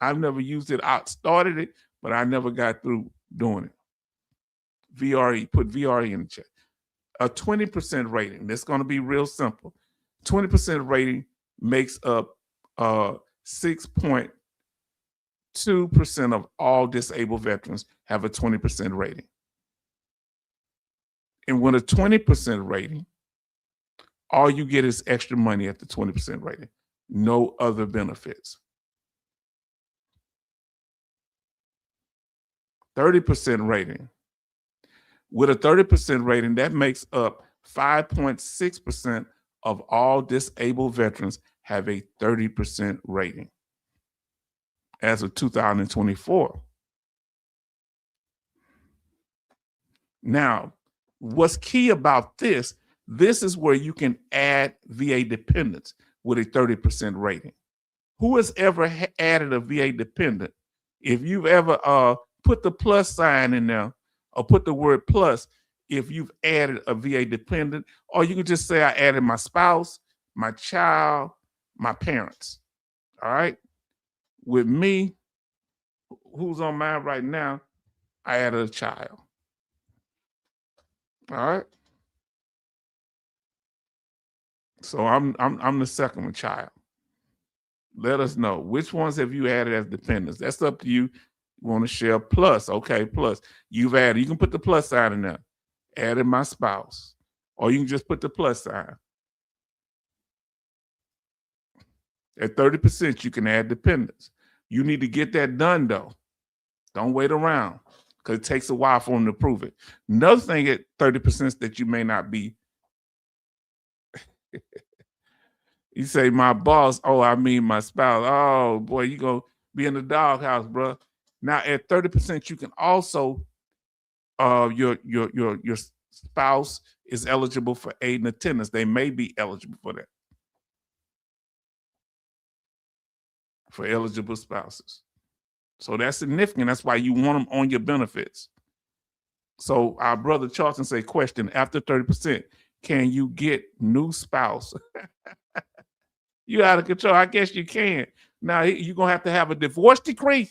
I've never used it. I started it, but I never got through doing it. VRE, put VRE in the chat. A 20% rating. That's going to be real simple. 20% rating makes up 6.2% of all disabled veterans have a 20% rating. And with a 20% rating, all you get is extra money at the 20% rating. No other benefits. 30% rating. With a 30% rating, that makes up 5.6% of all disabled veterans have a 30% rating as of 2024. Now, what's key about this is where you can add VA dependents with a 30% rating. Who has ever added a VA dependent? If you've ever put the plus sign in there, or put the word plus if you've added a VA dependent, or you can just say I added my spouse, my child, my parents. All right. With me, who's on mine right now, I added a child. All right. So I'm the second one, child. Let us know which ones have you added as dependents. That's up to you. You want to share plus, okay, plus. You've added, you can put the plus sign in there. Added my spouse. Or you can just put the plus sign. At 30%, you can add dependents. You need to get that done, though. Don't wait around, because it takes a while for them to prove it. Another thing at 30% that you may not be. You say, my boss, oh, I mean my spouse. Oh, boy, you going to be in the doghouse, bro. Now, at 30%, you can also, your spouse is eligible for aid and attendance. They may be eligible for that. For eligible spouses. So that's significant. That's why you want them on your benefits. So our brother Charlton say, question, after 30%, can you get new spouse? You out of control. I guess you can. Now, you're going to have a divorce decree.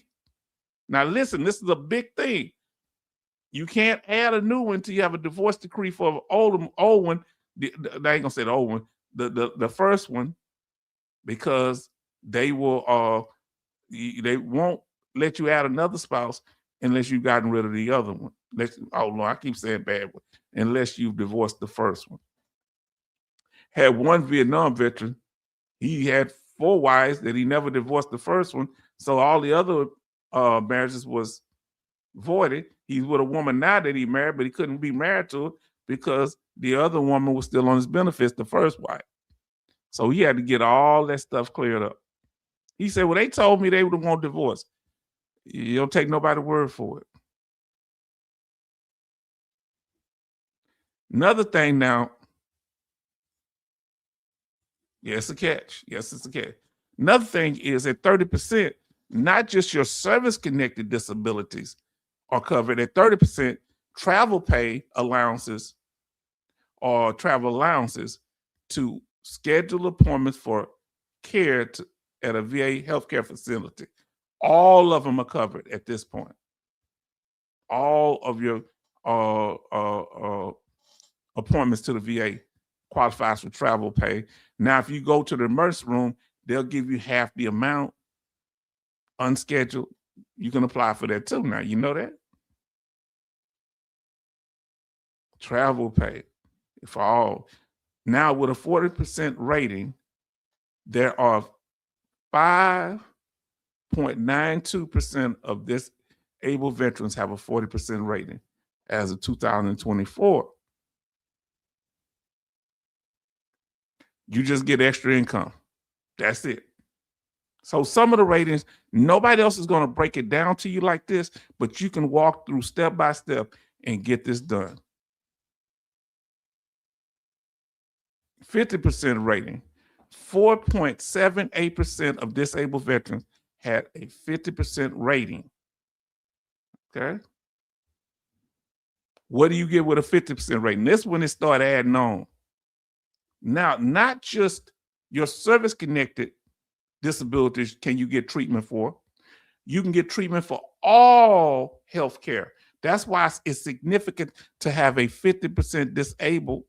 Now, listen, this is a big thing. You can't add a new one until you have a divorce decree for an old one. I ain't going to say the old one, the first one, because They will they won't let you add another spouse unless you've gotten rid of the other one. Oh no, I keep saying bad one. Unless you've divorced the first one. Had one Vietnam veteran, he had 4 wives that he never divorced the first one, so all the other marriages was voided. He's with a woman now that he married, but he couldn't be married to her because the other woman was still on his benefits, the first wife. So he had to get all that stuff cleared up. He said, well, they told me they would want divorce. You don't take nobody's word for it. Another thing now, yes, a catch. Yes, it's a catch. Another thing is at 30%, not just your service-connected disabilities are covered. At 30%, travel pay allowances or travel allowances to schedule appointments for care at a VA healthcare facility. All of them are covered at this point. All of your appointments to the VA qualifies for travel pay. Now, if you go to the emergency room, they'll give you half the amount unscheduled. You can apply for that too. Now, you know that? Travel pay for all. Now, with a 40% rating, there are 5.92% of disabled veterans have a 40% rating as of 2024. You just get extra income. That's it. So some of the ratings, nobody else is going to break it down to you like this, but you can walk through step by step and get this done. 50% rating. 4.78% of disabled veterans had a 50% rating. Okay. What do you get with a 50% rating? This when it started adding on. Now, not just your service-connected disabilities can you get treatment for. You can get treatment for all health care. That's why it's significant to have a 50%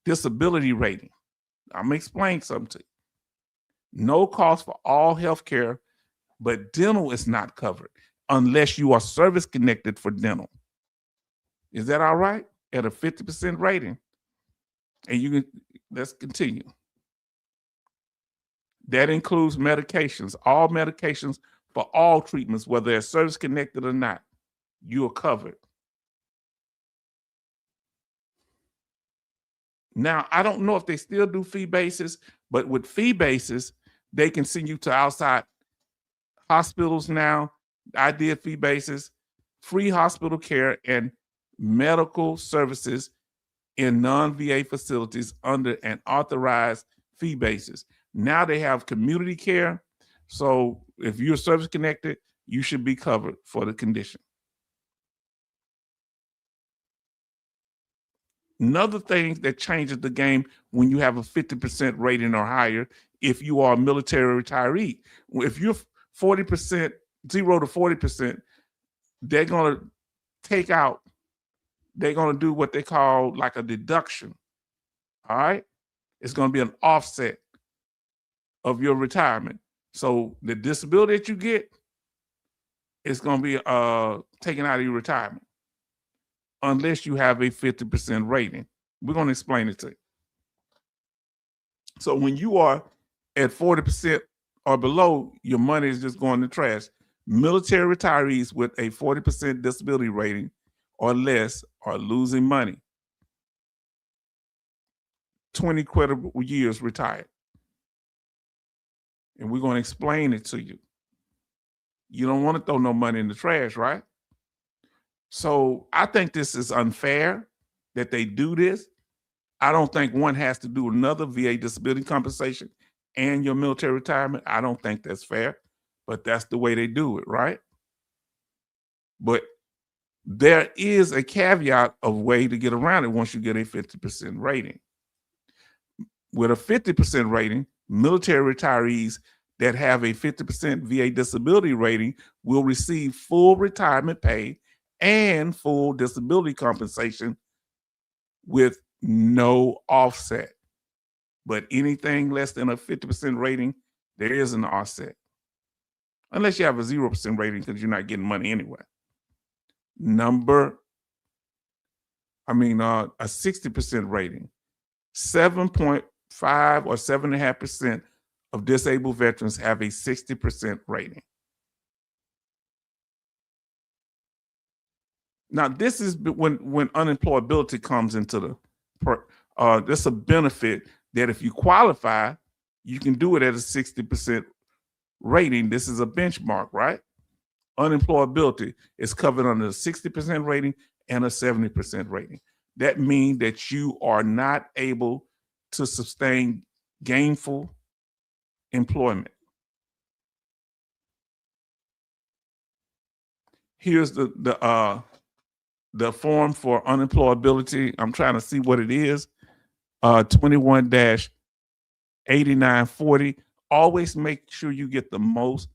disability rating. I'm going to explain something to you. No cost for all health care, but dental is not covered unless you are service-connected for dental. Is that all right? At a 50% rating. And you can, let's continue. That includes medications, all medications for all treatments, whether they're service connected or not, you are covered. Now, I don't know if they still do fee basis, but with fee basis, they can send you to outside hospitals now. I did fee basis, free hospital care and medical services in non-VA facilities under an authorized fee basis. Now they have community care. So if you're service connected, you should be covered for the condition. Another thing that changes the game when you have a 50% rating or higher, if you are a military retiree. If you're 40%, 0 to 40%, they're going to take out, they're going to do what they call like a deduction. All right? It's going to be an offset of your retirement. So the disability that you get is going to be taken out of your retirement unless you have a 50% rating. We're going to explain it to you. So when you are at 40% or below, your money is just going to trash. Military retirees with a 40% disability rating or less are losing money. 20 credible years retired. And we're going to explain it to you. You don't want to throw no money in the trash, right? So I think this is unfair that they do this. I don't think one has to do another VA disability compensation and your military retirement. I don't think that's fair, but that's the way they do it, right? But there is a caveat of way to get around it once you get a 50% rating. With a 50% rating, military retirees that have a 50% VA disability rating will receive full retirement pay and full disability compensation with no offset. But anything less than a 50% rating There is an offset. Unless you have a 0% rating because you're not getting money anyway. A 60% rating. 7.5 or 7.5% of disabled veterans have a 60% rating. Now, this is when unemployability comes into that's a benefit that if you qualify, you can do it at a 60% rating. This is a benchmark, right? Unemployability is covered under a 60% rating and a 70% rating. That means that you are not able to sustain gainful employment. Here's the form for unemployability. I'm trying to see what it is. 21-8940. Always make sure you get the most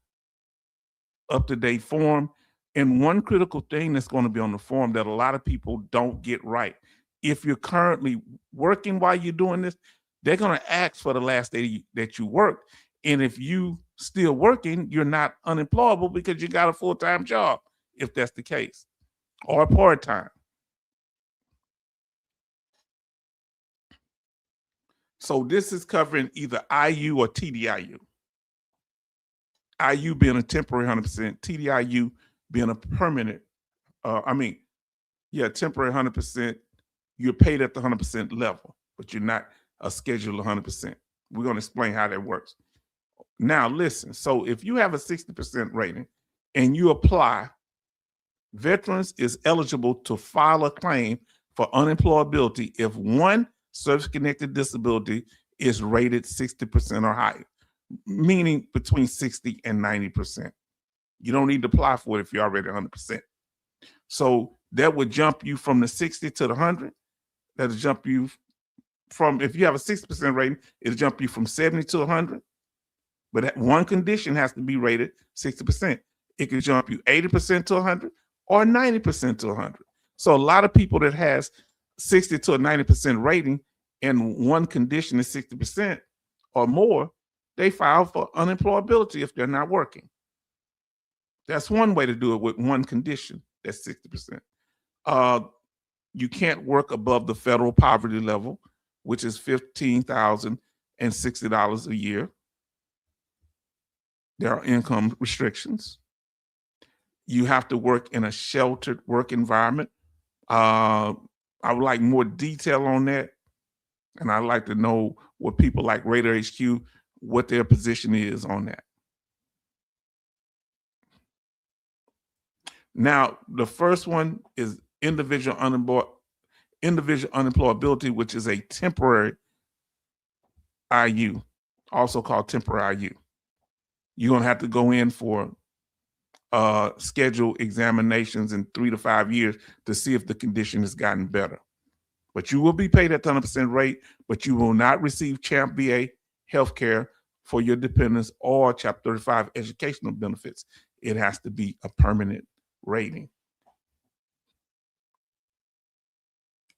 up-to-date form. And one critical thing that's going to be on the form that a lot of people don't get right. If you're currently working while you're doing this, they're going to ask for the last day that you worked. And if you still working, you're not unemployable because you got a full-time job, if that's the case, or part-time. So this is covering either IU or TDIU. IU being a temporary 100%, TDIU being a permanent, temporary 100%. You're paid at the 100% level, but you're not a scheduled 100%. We're going to explain how that works. Now, listen. So if you have a 60% rating and you apply, veterans is eligible to file a claim for unemployability if one service-connected disability is rated 60% or higher, meaning between 60 and 90%. You don't need to apply for it if you're already 100%. So that would jump you from the 60 to the 100. That'll jump you from, if you have a 60% rating, it'll jump you from 70 to 100. But that one condition has to be rated 60%. It could jump you 80% to 100 or 90% to 100. So a lot of people that has 60 to a 90% rating and one condition is 60% or more, they file for unemployability if they're not working. That's one way to do it with one condition. That's 60%. You can't work above the federal poverty level, which is $15,060 a year. There are income restrictions. You have to work in a sheltered work environment. I would like more detail on that. And I'd like to know what people like Radar HQ, what their position is on that. Now, the first one is individual unemployability, which is a temporary IU, also called temporary IU. You're going to have to go in for scheduled examinations in 3 to 5 years to see if the condition has gotten better. But you will be paid at the 100% rate, but you will not receive CHAMP VA health care for your dependents or Chapter 35 educational benefits. It has to be a permanent rating.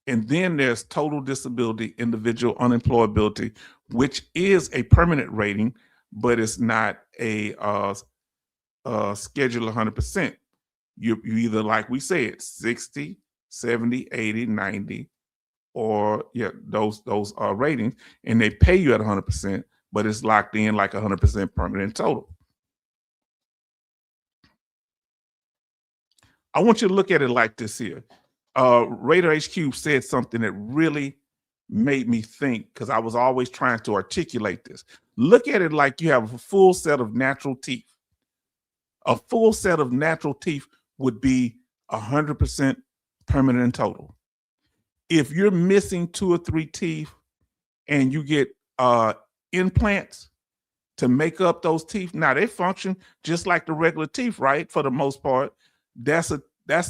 And then there's total disability, individual unemployability, which is a permanent rating, but it's not a schedule 100%. You either, like we said, 60, 70, 80, 90, or those ratings, and they pay you at 100%, but it's locked in like 100% permanent total. I want you to look at it like this here. Radar HQ said something that really made me think, because I was always trying to articulate this. Look at it like you have a full set of natural teeth. A full set of natural teeth would be 100% permanent in total. If you're missing 2 or 3 teeth and you get implants to make up those teeth, now they function just like the regular teeth, right? For the most part, that's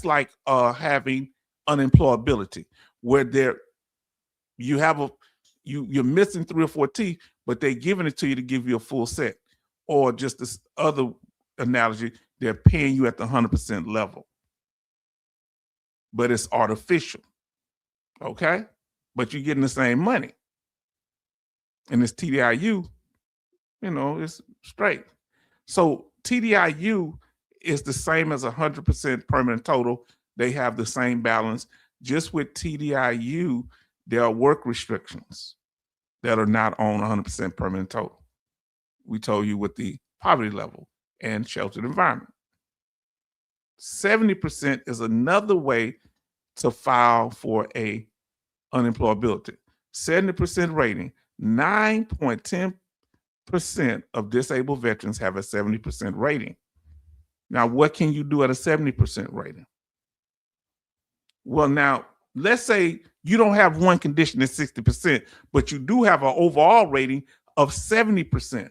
like having unemployability, where you're missing 3 or 4 teeth, but they're giving it to you to give you a full set. Or just this other analogy, they're paying you at the 100% level, but it's artificial. Okay, but you're getting the same money. And this TDIU, it's straight. So TDIU is the same as 100% permanent total. They have the same balance. Just with TDIU, there are work restrictions that are not on 100% permanent total. We told you with the poverty level and sheltered environment. 70% is another way to file for a unemployability. 70% rating, 9.10% of disabled veterans have a 70% rating. Now, what can you do at a 70% rating? Well, now, let's say you don't have one condition at 60%, but you do have an overall rating of 70%.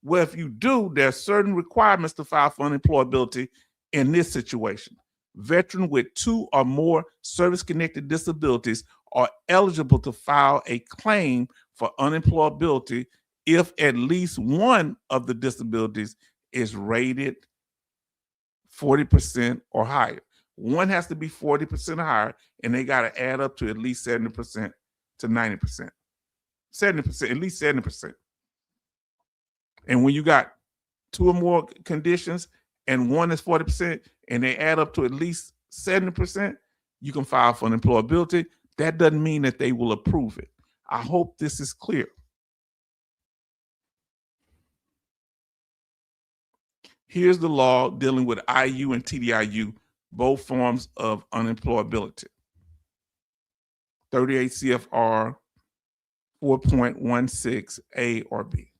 Well, if you do, there are certain requirements to file for unemployability in this situation. Veteran with 2 or more service-connected disabilities are eligible to file a claim for unemployability if at least one of the disabilities is rated 40% or higher. One has to be 40% or higher, and they got to add up to at least 70% to 90%. 70%, at least 70%. And when you got 2 or more conditions and one is 40% and they add up to at least 70%, you can file for unemployability. That doesn't mean that they will approve it. I hope this is clear. Here's the law dealing with IU and TDIU, both forms of unemployability. 38 CFR 4.16 A or B.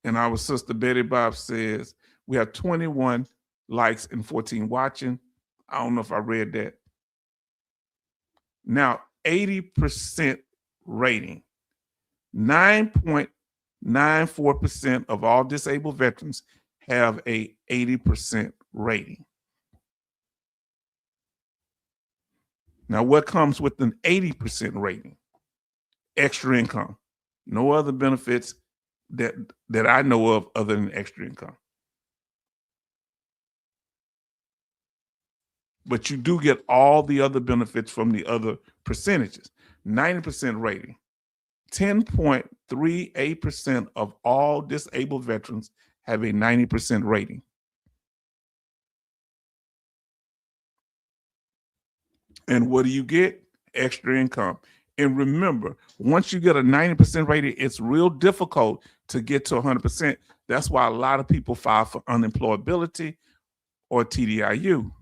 And our sister Betty Bob says, we have 21 likes and 14 watching. I don't know if I read that. Now, 80% rating. 9.94% of all disabled veterans have a 80% rating. Now, what comes with an 80% rating? Extra income. No other benefits that I know of other than extra income. But you do get all the other benefits from the other percentages. 90% rating. 10.38% of all disabled veterans have a 90% rating. And what do you get? Extra income. And remember, once you get a 90% rating, it's real difficult to get to 100%. That's why a lot of people file for unemployability or TDIU.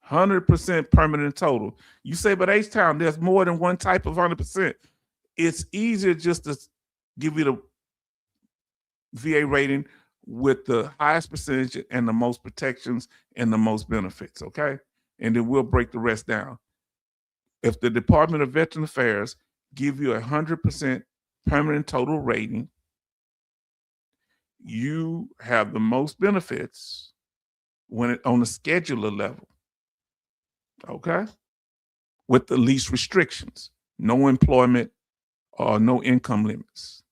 100% permanent total. You say, but H-Town, there's more than one type of 100%. It's easier just to give you the VA rating with the highest percentage and the most protections and the most benefits, okay? And then we'll break the rest down. If the Department of Veteran Affairs give you 100% permanent total rating, you have the most benefits when it on the scheduler level, okay? With the least restrictions, no employment or no income limits.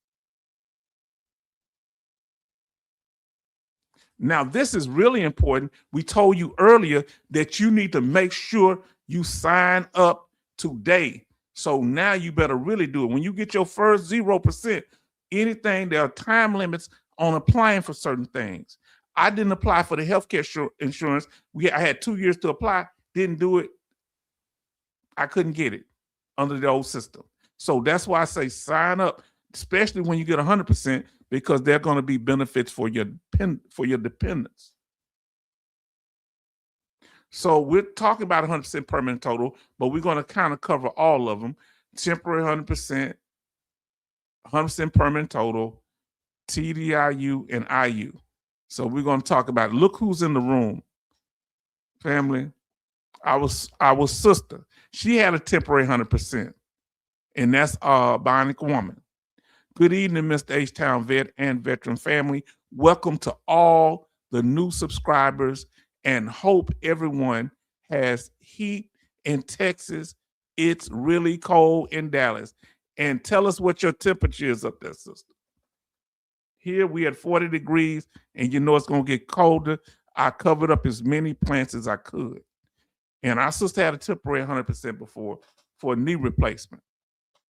Now, this is really important. We told you earlier that you need to make sure you sign up today. So now you better really do it. When you get your first 0%, anything, there are time limits on applying for certain things. I didn't apply for the healthcare insurance. I had 2 years to apply, didn't do it. I couldn't get it under the old system. So that's why I say sign up, especially when you get 100%, because there are going to be benefits for your dependents. So we're talking about 100% permanent total, but we're going to kind of cover all of them. Temporary 100%, 100% permanent total, TDIU, and IU. So we're going to talk about it. Look who's in the room, family. Our sister, she had a temporary 100%, and that's a Bionic Woman. Good evening, Mr. H-Town Vet and Veteran family. Welcome to all the new subscribers, and hope everyone has heat in Texas. It's really cold in Dallas. And tell us what your temperature is up there, sister. Here we had 40 degrees, and you know it's going to get colder. I covered up as many plants as I could. And our sister had a temporary 100% before for a knee replacement.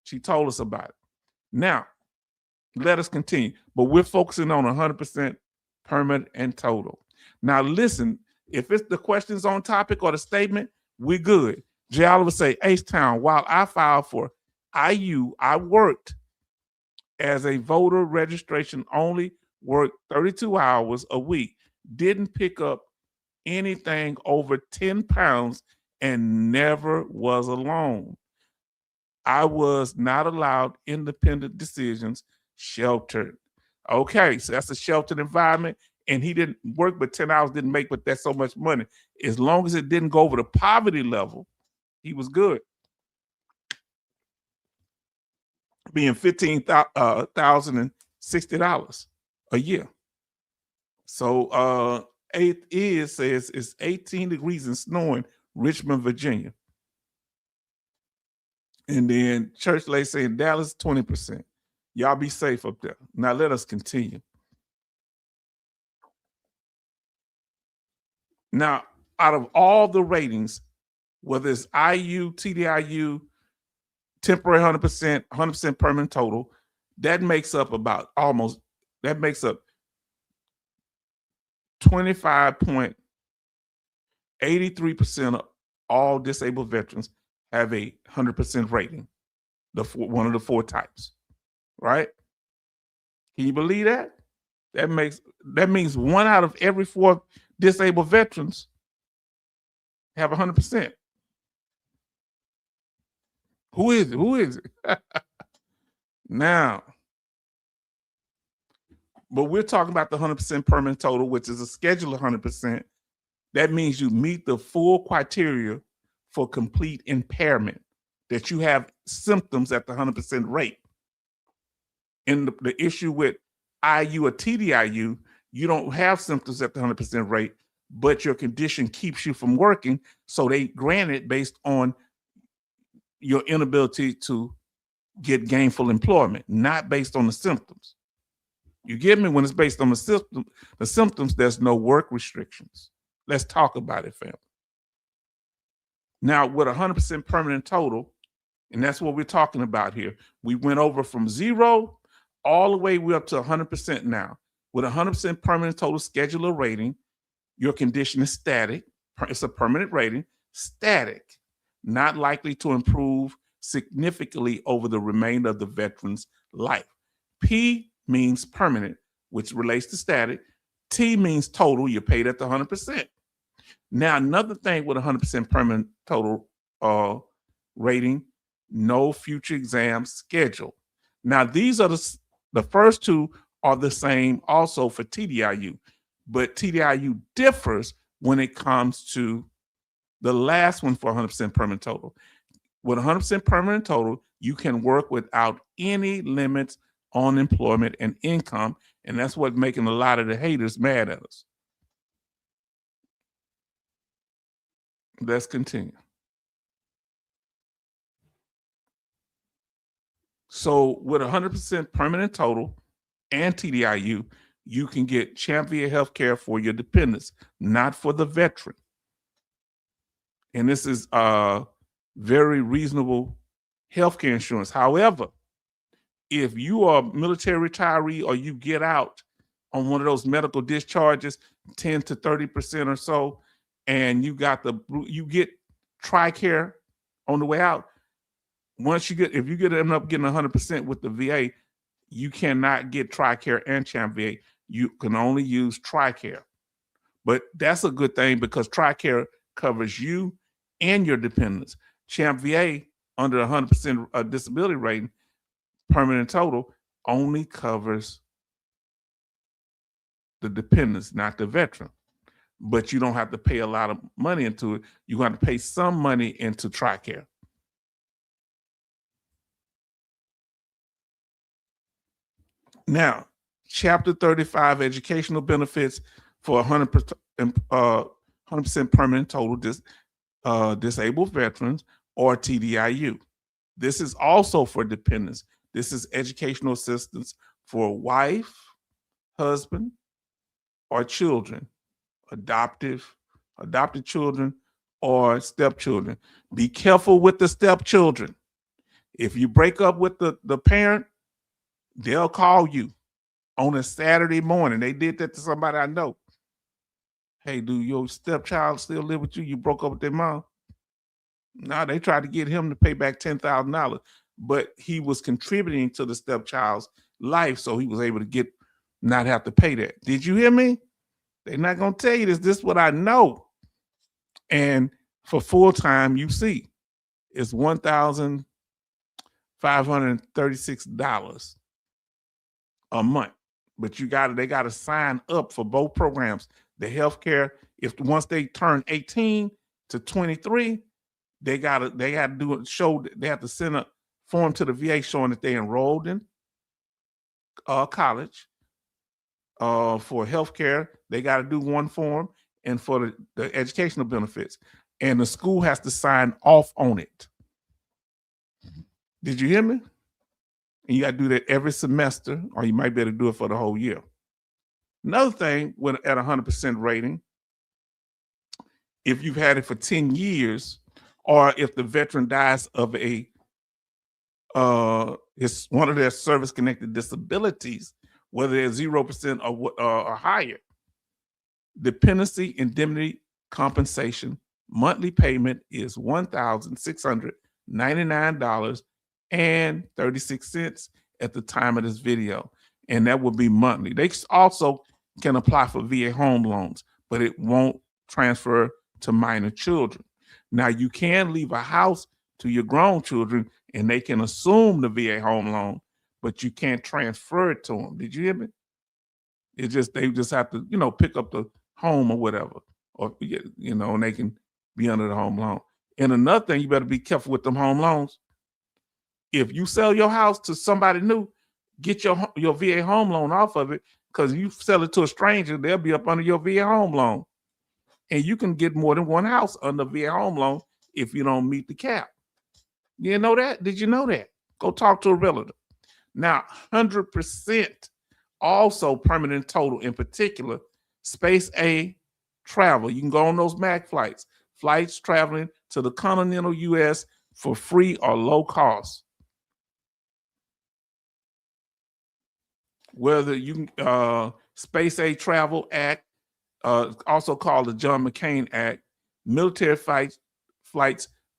She told us about it. Now, let us continue. But we're focusing on 100% permanent and total. Now, listen, if it's the questions on topic or the statement, we're good. Jay Oliver say, H-Town, while I filed for IU, I worked as a voter registration only, worked 32 hours a week, didn't pick up anything over 10 pounds, and never was alone. I was not allowed independent decisions, sheltered. Okay, so that's a sheltered environment. And he didn't work but 10 hours, didn't make but that so much money. As long as it didn't go over the poverty level, he was good. Being $15,060 a year. So it says it's 18 degrees and snowing, Richmond, Virginia. And then Church Lake saying Dallas, 20%. Y'all be safe up there. Now let us continue. Now, out of all the ratings, whether it's IU, TDIU, temporary 100% permanent total, that makes up 25.83% of all disabled veterans have a 100% rating, one of the four types, right? Can you believe that? That means 1 out of every 4 disabled veterans have 100%. Who is it? Now, but we're talking about the 100% permanent total, which is a scheduled 100%. That means you meet the full criteria for complete impairment, that you have symptoms at the 100% rate. And the issue with IU or TDIU, you don't have symptoms at the 100% rate, but your condition keeps you from working. So they grant it based on your inability to get gainful employment, not based on the symptoms. You get me? When it's based on the symptoms, there's no work restrictions. Let's talk about it, fam. Now, with 100% permanent total, and that's what we're talking about here, we went over from 0 all the way we're up to 100% now. With 100% permanent total scheduler rating, your condition is static. It's a permanent rating, static, not likely to improve significantly over the remainder of the veteran's life. P means permanent, which relates to static. T means total. You're paid at the 100%. Now, another thing with 100% permanent total rating, no future exams scheduled. Now, these are the first two are the same also for TDIU, but TDIU differs when it comes to the last one for 100% permanent total. With 100% permanent total, you can work without any limits on employment and income, and that's what's making a lot of the haters mad at us. Let's continue. So with 100% permanent total and TDIU, you can get CHAMP VA healthcare for your dependents, not for the veteran. And this is very reasonable healthcare insurance. However, if you are a military retiree or you get out on one of those medical discharges, 10 to 30% or so, and you get TRICARE on the way out, if you end up getting 100% with the VA, you cannot get TRICARE and CHAMP VA. You can only use TRICARE. But that's a good thing because TRICARE covers you and your dependents. CHAMP VA, under 100% disability rating, permanent total, only covers the dependents, not the veteran. But you don't have to pay a lot of money into it. You have to pay some money into TRICARE. Now, Chapter 35 educational benefits for 100% permanent total disabled veterans or TDIU. This is also for dependents. This is educational assistance for wife, husband, or children, adopted children or stepchildren. Be careful with the stepchildren. If you break up with the parent, they'll call you on a Saturday morning. They did that to somebody I know. Hey, do your stepchild still live with you? You broke up with their mom? No, they tried to get him to pay back $10,000, but he was contributing to the stepchild's life, so he was able to not have to pay that. Did you hear me? They're not gonna tell you this. This is what I know. And for full-time, you see, it's $1,536 a month. But they gotta sign up for both programs. The healthcare, once they turn 18 to 23, they have to send a form to the VA showing that they enrolled in college. For healthcare, they got to do one form, and for the educational benefits, and the school has to sign off on it. Did you hear me? And you got to do that every semester, or you might be able to do it for the whole year. Another thing, when at 100% rating, if you've had it for 10 years, or if the veteran dies of one of their service-connected disabilities, whether they're 0% or higher, dependency indemnity compensation monthly payment is $1,699.36 at the time of this video, and that will be monthly. They also can apply for VA home loans, but it won't transfer to minor children. Now, you can leave a house to your grown children, and they can assume the VA home loan, but you can't transfer it to them. Did you hear me? They just have to, pick up the home or whatever, or and they can be under the home loan. And another thing, you better be careful with them home loans. If you sell your house to somebody new, get your VA home loan off of it, because you sell it to a stranger, they'll be up under your VA home loan. And you can get more than one house under VA home loan if you don't meet the cap. You didn't know that? Did you know that? Go talk to a realtor. Now, 100% also permanent total, in particular, Space A travel. You can go on those MAC flights traveling to the continental U.S. for free or low cost. Whether you can, Space A Travel Act, also called the John McCain Act, military flights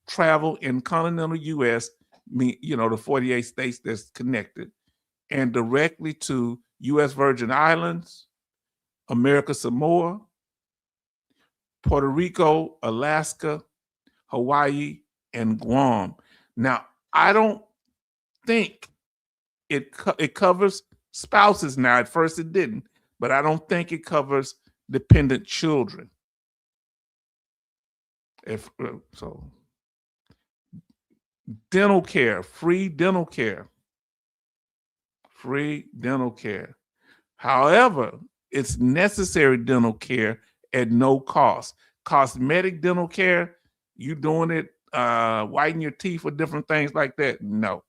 travel in continental U.S., the 48 states that's connected, and directly to U.S. Virgin Islands, America Samoa, Puerto Rico, Alaska, Hawaii, and Guam. Now, I don't think it covers spouses now. At first it didn't, but I don't think it covers dependent children. Dental care, free dental care. However, it's necessary dental care at no cost. Cosmetic dental care, you doing it, whitening your teeth or different things like that, no.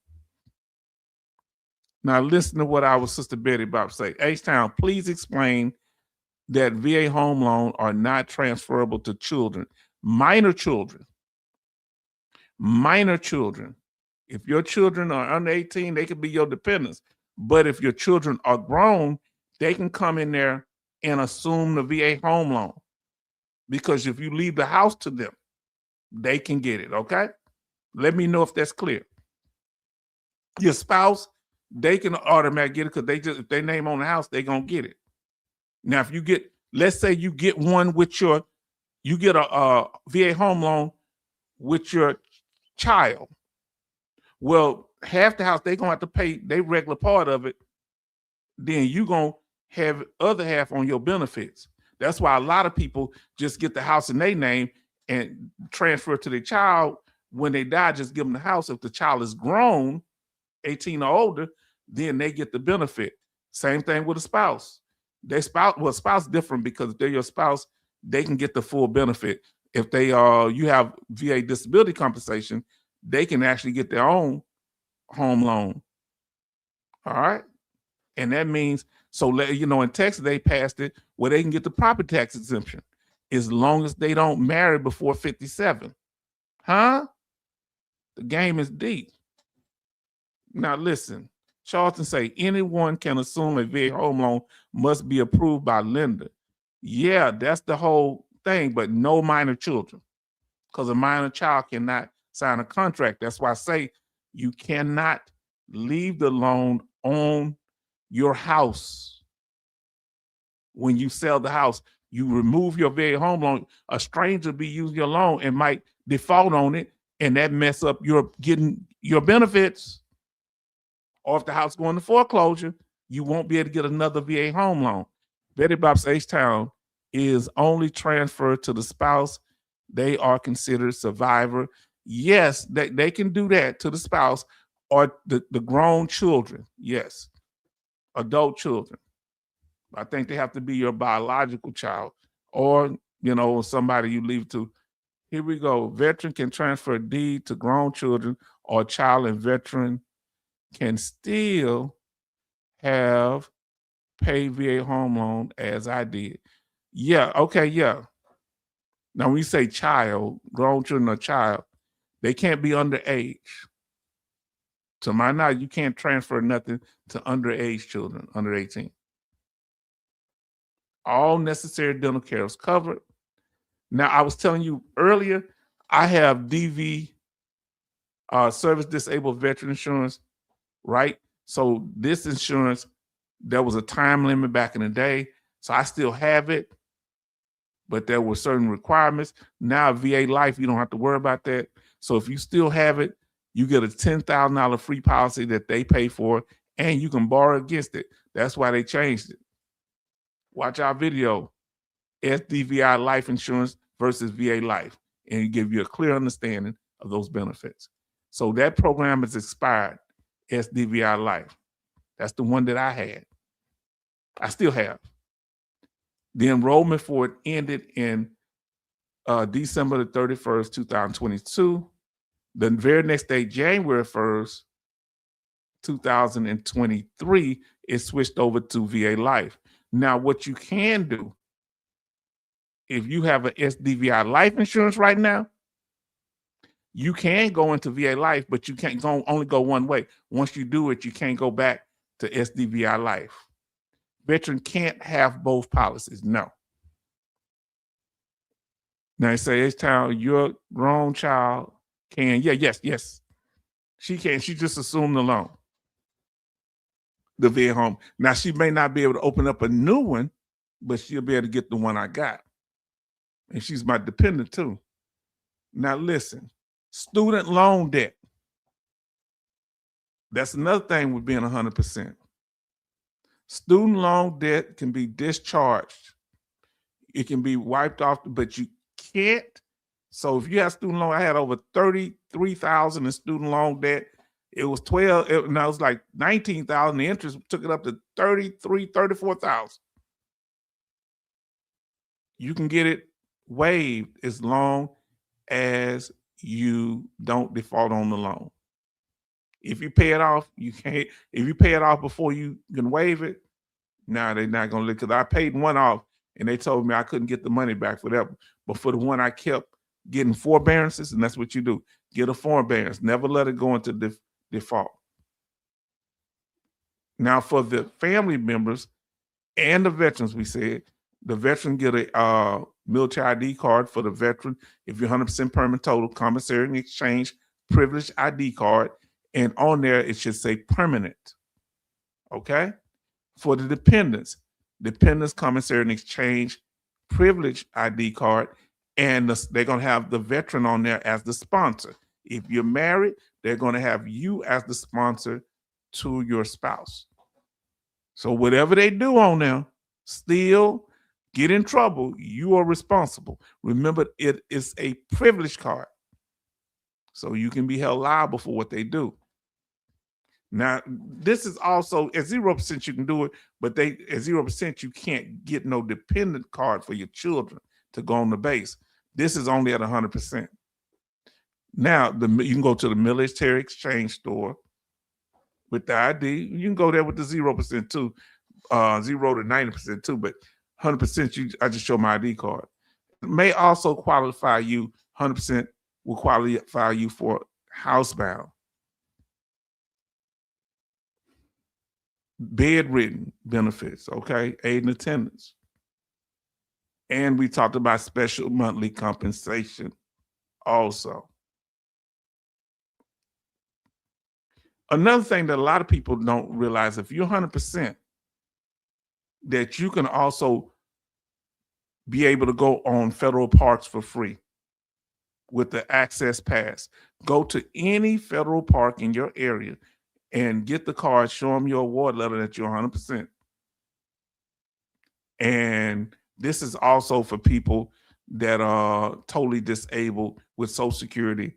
Now listen to what our sister Betty Bob say. H-Town, please explain that VA home loans are not transferable to children. Minor children. If your children are under 18, they could be your dependents. But if your children are grown, they can come in there and assume the VA home loan. Because if you leave the house to them, they can get it, okay? Let me know if that's clear. Your spouse, they can automatically get it, because if they name on the house, they're going to get it. Now, if you get, let's say you get one with you get a VA home loan with your child. Well, half the house, they're going to have to pay their regular part of it. Then you're going to have other half on your benefits. That's why a lot of people just get the house in their name and transfer it to their child. When they die, just give them the house. If the child is grown, 18 or older, then they get the benefit. Same thing with a spouse. Spouse different, because if they're your spouse, they can get the full benefit. If you have VA disability compensation, they can actually get their own home loan. All right. And that means, in Texas, they passed it where they can get the property tax exemption as long as they don't marry before 57. Huh? The game is deep. Now listen, Charlton say anyone can assume a VA home loan must be approved by lender. Yeah, that's the whole thing, but no minor children, because a minor child cannot sign a contract. That's why I say you cannot leave the loan on your house. When you sell the house, you remove your VA home loan, a stranger be using your loan and might default on it, and that mess up your getting your benefits. Or if the house go into foreclosure, you won't be able to get another VA home loan. Betty Bob's H-Town is only transferred to the spouse. They are considered survivor. Yes, they can do that to the spouse or the grown children. Yes, adult children. I think they have to be your biological child or, somebody you leave to. Here we go. Veteran can transfer deed to grown children, or child and veteran can still have pay VA home loan as I did. Yeah, okay, yeah. Now, when you say child, grown children or child, they can't be underage. To my knowledge, you can't transfer nothing to underage children, under 18. All necessary dental care is covered. Now, I was telling you earlier, I have DV, service disabled veteran insurance, right? So this insurance, there was a time limit back in the day. So I still have it, but there were certain requirements. Now VA Life, you don't have to worry about that. So if you still have it, you get a $10,000 free policy that they pay for, and you can borrow against it. That's why they changed it. Watch our video, SDVI Life Insurance versus VA Life, and it give you a clear understanding of those benefits. So that program is expired, SDVI Life. That's the one that I had. I still have. The enrollment for it ended in December the 31st, 2022. The very next day, January 1st, 2023, it switched over to VA Life. Now, what you can do, if you have an SDVI life insurance right now, you can go into VA Life, but you can't only go one way. Once you do it, you can't go back to SDVI Life. Veteran can't have both policies, no. Now, they say, H-Town, your grown child can, yes. She can, she just assumed the loan, the VA home. Now, she may not be able to open up a new one, but she'll be able to get the one I got. And she's my dependent too. Now, listen, student loan debt. That's another thing with being 100%. Student loan debt can be discharged. It can be wiped off, but you can't. So if you have student loan, I had over 33,000 in student loan debt. It was 12, now it's like 19,000. The interest took it up to 34,000. You can get it waived as long as you don't default on the loan. If you pay it off, you can't. If you pay it off before you can waive it, now they're not going to look. Because I paid one off and they told me I couldn't get the money back for that. But for the one I kept getting forbearances, and that's what you do. Get a forbearance. Never let it go into default. Now, for the family members and the veterans, we said, the veteran get a military ID card for the veteran. If you're 100% permanent total, commissary and exchange privileged ID card. And on there, it should say permanent. Okay? For the dependents commissary and exchange privilege ID card, and they're going to have the veteran on there as the sponsor. If you're married, they're going to have you as the sponsor to your spouse. So whatever they do on there, still get in trouble, you are responsible. Remember, it is a privilege card. So you can be held liable for what they do. Now, this is also at 0%, you can do it, but at 0%, you can't get no dependent card for your children to go on the base. This is only at 100%. Now, you can go to the military exchange store with the ID. You can go there with the 0% too, 0 to 90% too, but 100%, I just show my ID card. It may also qualify you, 100% will qualify you for housebound. bedridden benefits, okay, aid and attendance. And we talked about special monthly compensation also. Another thing that a lot of people don't realize, if you're 100%, that you can also be able to go on federal parks for free with the Access Pass. Go to any federal park in your area and get the card, show them your award letter that you're 100%. And this is also for people that are totally disabled with Social Security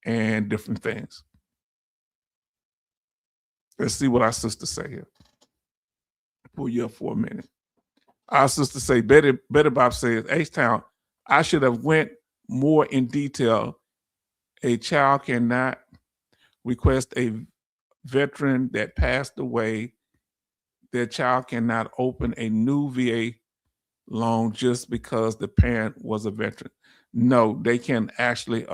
and different things. Let's see what our sister say here. Pull you up for a minute. Our sister say, Betty Bob says, H-Town, I should have went more in detail. A child cannot request a veteran that passed away. Their child cannot open a new VA loan just because the parent was a veteran. No, they can actually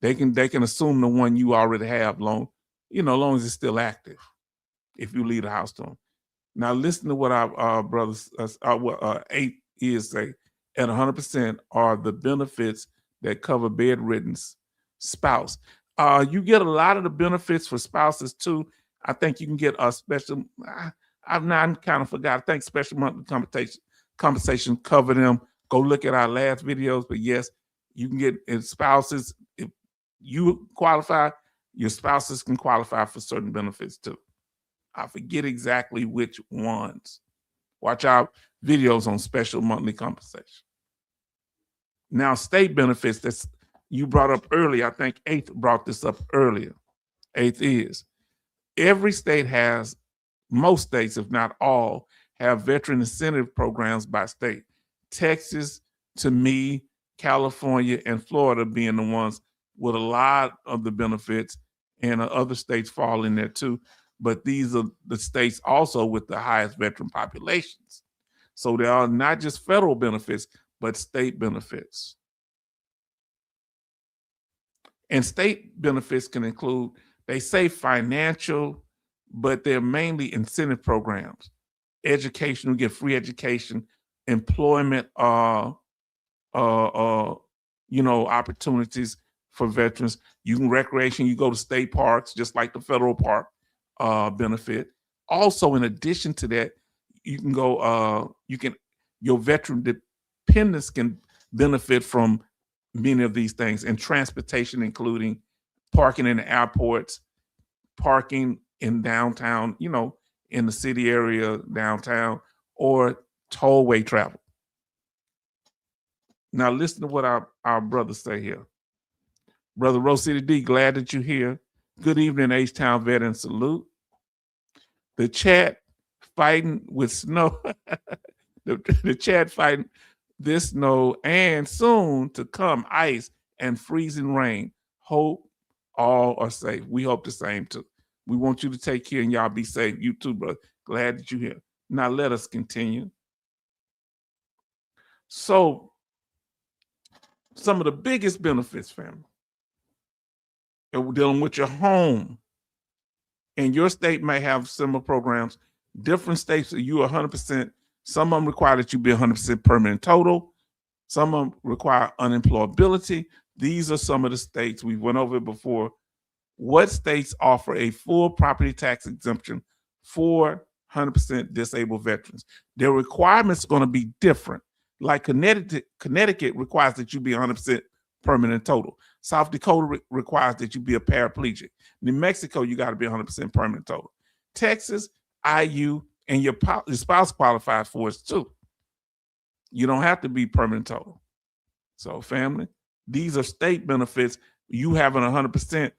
they can assume the one you already have loan, as long as it's still active, if you leave the house to them. Now listen to what our brothers, what 8 years say. At 100% are the benefits that cover bedridden spouse. You get a lot of the benefits for spouses too. I think you can get a special. I've not kind of forgot. I think special monthly compensation cover them. Go look at our last videos. But yes, you can get spouses. If you qualify, your spouses can qualify for certain benefits too. I forget exactly which ones. Watch our videos on special monthly compensation. Now, state benefits that you brought up earlier. I think 8th brought this up earlier. 8th is every state has, most states, if not all, have veteran incentive programs by state. Texas, to me, California, and Florida being the ones with a lot of the benefits, and other states fall in there too. But these are the states also with the highest veteran populations. So there are not just federal benefits, but state benefits. And state benefits can include, they say financial, but they're mainly incentive programs. Education, we get free education, employment, opportunities for veterans. You can recreation, you go to state parks, just like the federal park benefit. Also, in addition to that, you can go, your veteran dependents can benefit from many of these things, and transportation, including parking in the airports, parking in downtown, in the city area, downtown, or tollway travel. Now listen to what our brothers say here. Brother Rose City D, glad that you're here. Good evening, H-Town Veteran Salute. The chat fighting with snow. the chat fighting this snow and soon to come ice and freezing rain. Hope all are safe. We hope the same too. We want you to take care and y'all be safe. You too, brother. Glad that you're here. Now let us continue. So some of the biggest benefits, family, are dealing with your home. And your state may have similar programs. Different states, you 100%. Some of them require that you be 100% permanent total. Some of them require unemployability. These are some of the states, we went over it before. What states offer a full property tax exemption for 100% disabled veterans? Their requirements are going to be different. Like Connecticut requires that you be 100% permanent total. South Dakota requires that you be a paraplegic. New Mexico, you got to be 100% permanent total. Texas, IU, and your spouse qualifies for it too. You don't have to be permanent total. So family, these are state benefits. You having 100%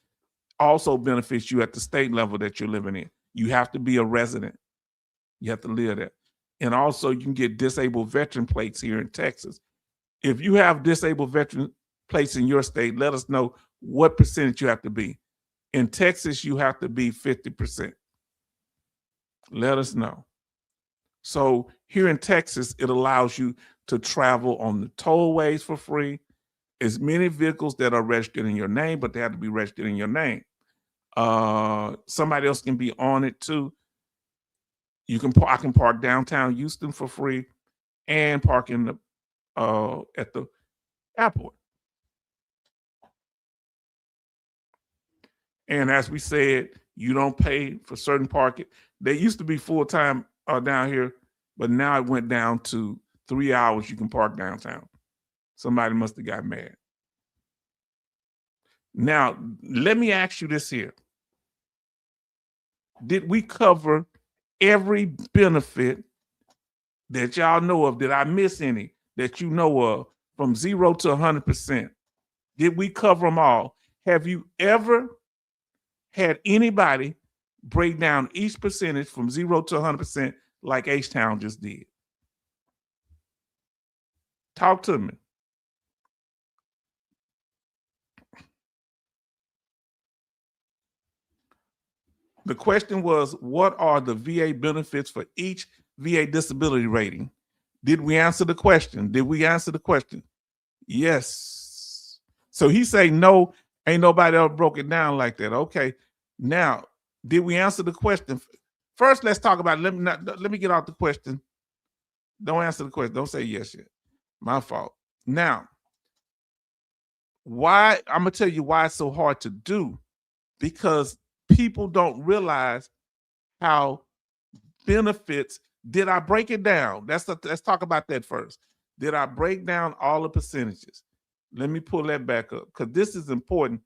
also benefits you at the state level that you're living in. You have to be a resident. You have to live there. And also you can get disabled veteran plates here in Texas. If you have disabled veteran plates in your state, let us know what percentage you have to be. In Texas, you have to be 50%. Let us know. So here in Texas, it allows you to travel on the tollways for free. As many vehicles that are registered in your name, but they have to be registered in your name. Somebody else can be on it too. I can park downtown Houston for free and park in the at the airport. And as we said, you don't pay for certain parking. They used to be full-time down here, but now it went down to 3 hours you can park downtown. Somebody must have got mad. Now, let me ask you this here. Did we cover every benefit that y'all know of? Did I miss any that you know of from 0 to 100%? Did we cover them all? Have you ever had anybody break down each percentage from 0 to 100% like H-Town just did? Talk to me. The question was, what are the VA benefits for each VA disability rating? Did we answer the question? Did we answer the question? Yes. So he say no, ain't nobody else broke it down like that. Okay. Now, did we answer the question? First, let's talk about it. Let me get out the question. Don't answer the question. Don't say yes yet. My fault. Now, why? I'm gonna tell you why it's so hard to do, because people don't realize how benefits. Did I break it down? Let's talk about that first. Did I break down all the percentages? Let me pull that back up, because this is important,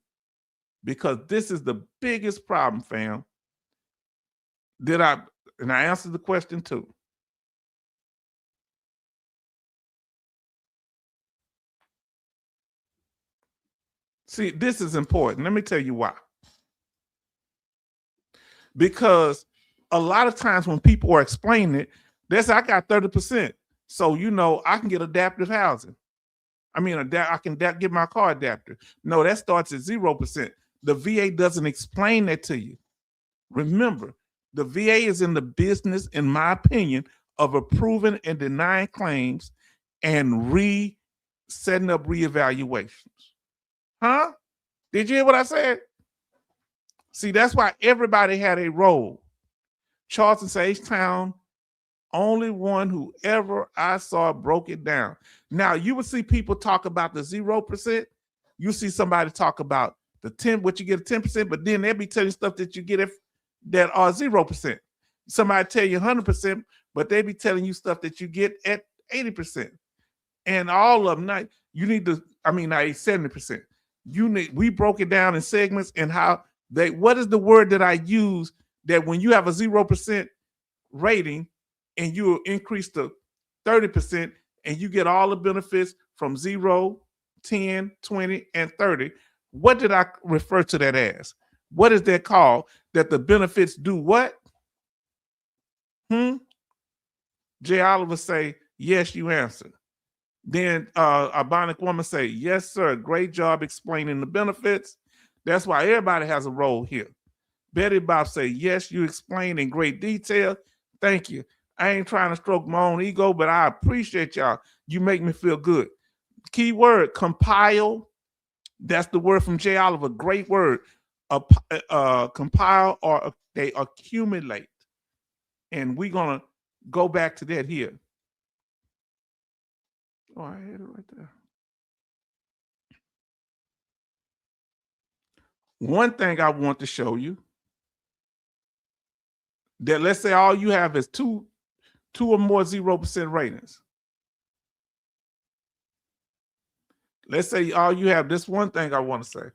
because this is the biggest problem, fam. And I answered the question too. See, this is important. Let me tell you why. Because a lot of times when people are explaining it, they say, I got 30%. So, I can get adaptive housing. I mean, I can get my car adapted. No, that starts at 0%. The VA doesn't explain that to you. Remember, the VA is in the business, in my opinion, of approving and denying claims and setting up reevaluations. Huh? Did you hear what I said? See, that's why everybody had a role. Charleston says, H-Town, only one who ever I saw broke it down. Now, you would see people talk about the 0%. You see somebody talk about the 10, what you get at 10%, but then they'll be telling you stuff that you get that are 0%. Somebody tell you 100%, but they be telling you stuff that you get at 80%. And all of them, not 70%. We broke it down in segments and how what is the word that I use that when you have a 0% rating and you increase to 30% and you get all the benefits from 0, 10, 20, and 30, what did I refer to that as? What is that called? That the benefits do what? Jay Oliver say, yes, you answered. Then a Bionic Woman say, yes, sir, great job explaining the benefits. That's why everybody has a role here. Betty Bob say, yes, you explained in great detail. Thank you. I ain't trying to stroke my own ego, but I appreciate y'all. You make me feel good. Key word, compile. That's the word from Jay Oliver. Great word. Compile, or they accumulate. And we're going to go back to that here. Oh, I had it right there. One thing I want to show you, that let's say all you have is two or more 0% ratings. Let's say all you have, this one thing I want to say.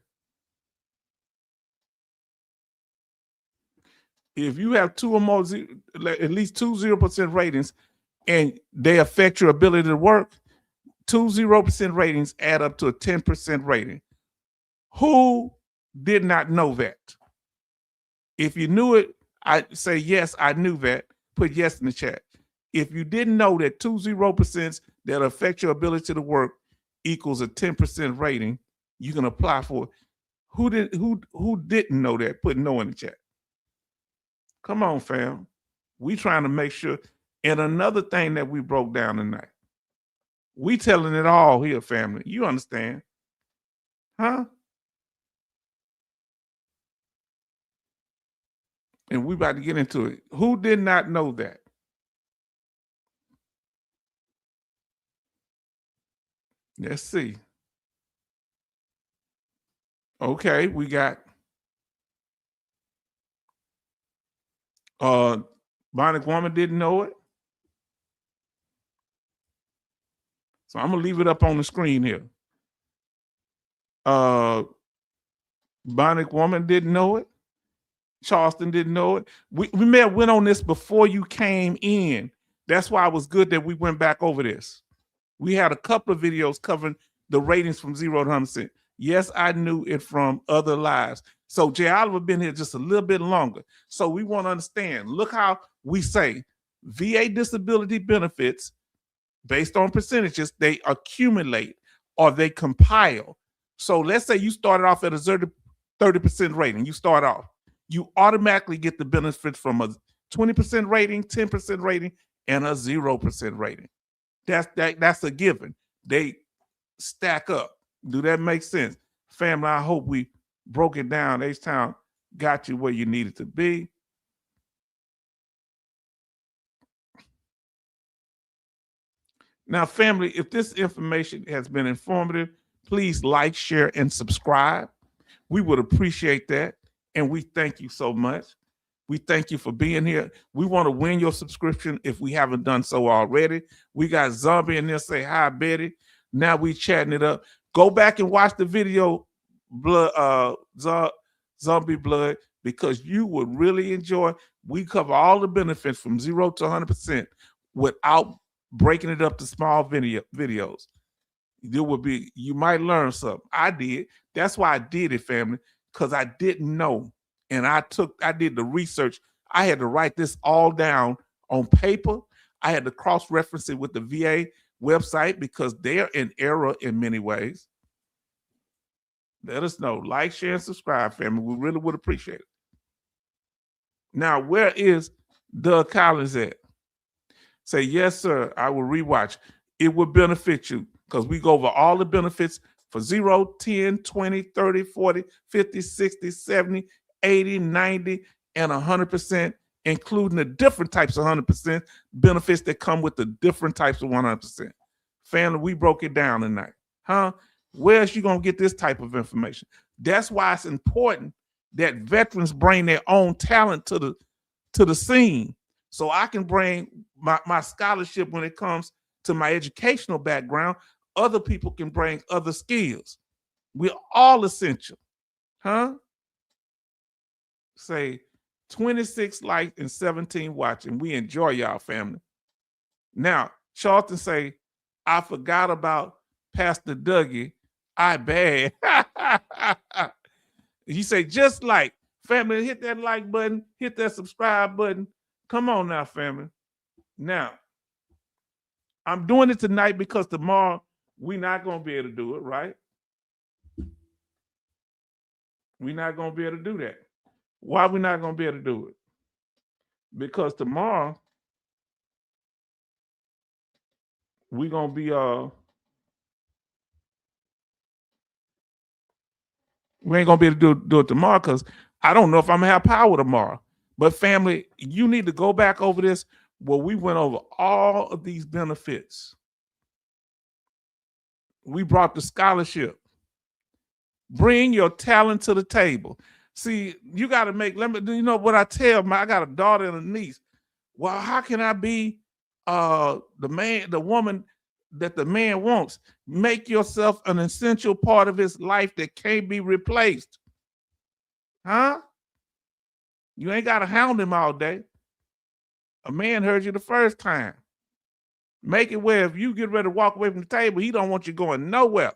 If you have two or more, at least 2 0% ratings, and they affect your ability to work, 2 0% ratings add up to a 10% rating. Who did not know that? If you knew it, I say, yes, I knew that. Put yes in the chat. If you didn't know that 2 0% that affect your ability to work equals a 10% rating, you can apply for it. Who didn't know that? Put no in the chat. Come on, fam. We trying to make sure. And another thing that we broke down tonight, we telling it all here, family. You understand? Huh? And we about to get into it. Who did not know that? Let's see. Okay, we got Bionic Woman didn't know it. So I'm gonna leave it up on the screen here. Bionic Woman didn't know it. Charleston didn't know it. We may have went on this before you came in. That's why it was good that we went back over this. We had a couple of videos covering the ratings from 0 to 100%. Yes, I knew it from other lives. So Jay Oliver been here just a little bit longer. So we want to understand. Look how we say VA disability benefits based on percentages, they accumulate or they compile. So let's say you started off at a 30% rating. You start off. You automatically get the benefits from a 20% rating, 10% rating, and a 0% rating. That's a given. They stack up. Do that make sense? Family, I hope we broke it down. H-Town got you where you needed to be. Now, family, if this information has been informative, please like, share, and subscribe. We would appreciate that. And we thank you so much. We thank you for being here. We want to win your subscription if we haven't done so already. We got Zombie in there say, hi, Betty. Now we chatting it up. Go back and watch the video, Zombie Blood, because you would really enjoy. We cover all the benefits from 0 to 100% without breaking it up to small videos. There will be, you might learn something. I did. That's why I did it, family, because I didn't know. And I did the research. I had to write this all down on paper. I had to cross-reference it with the VA website because they're in error in many ways. Let us know. Like, share, and subscribe, family. We really would appreciate it. Now, where is Doug Collins at? Say, yes, sir, I will rewatch. It will benefit you because we go over all the benefits for 0, 10, 20, 30, 40, 50, 60, 70, 80, 90, and 100%, including the different types of 100% benefits that come with the different types of 100%. Family, we broke it down tonight. Huh? Where else you going to get this type of information? That's why it's important that veterans bring their own talent to the scene. So I can bring my scholarship when it comes to my educational background. Other people can bring other skills. We're all essential. Huh? Say 26 likes and 17 watching. We enjoy y'all, family. Now, Charlton say, I forgot about Pastor Dougie. I bad. He say, just like, family, hit that like button, hit that subscribe button. Come on now, family. Now, I'm doing it tonight because tomorrow we're not going to be able to do it, right? We're not going to be able to do that. Why are we not going to be able to do it? Because tomorrow we're going to be we ain't going to be able to do it tomorrow because I don't know if I'm going to have power tomorrow. But family, you need to go back over this where we went over all of these benefits. We brought the scholarship. Bring your talent to the table. See, you got to make, you know what I tell I got a daughter and a niece. Well, how can I be the woman that the man wants? Make yourself an essential part of his life that can't be replaced. Huh? You ain't got to hound him all day. A man heard you the first time. Make it where if you get ready to walk away from the table, he don't want you going nowhere.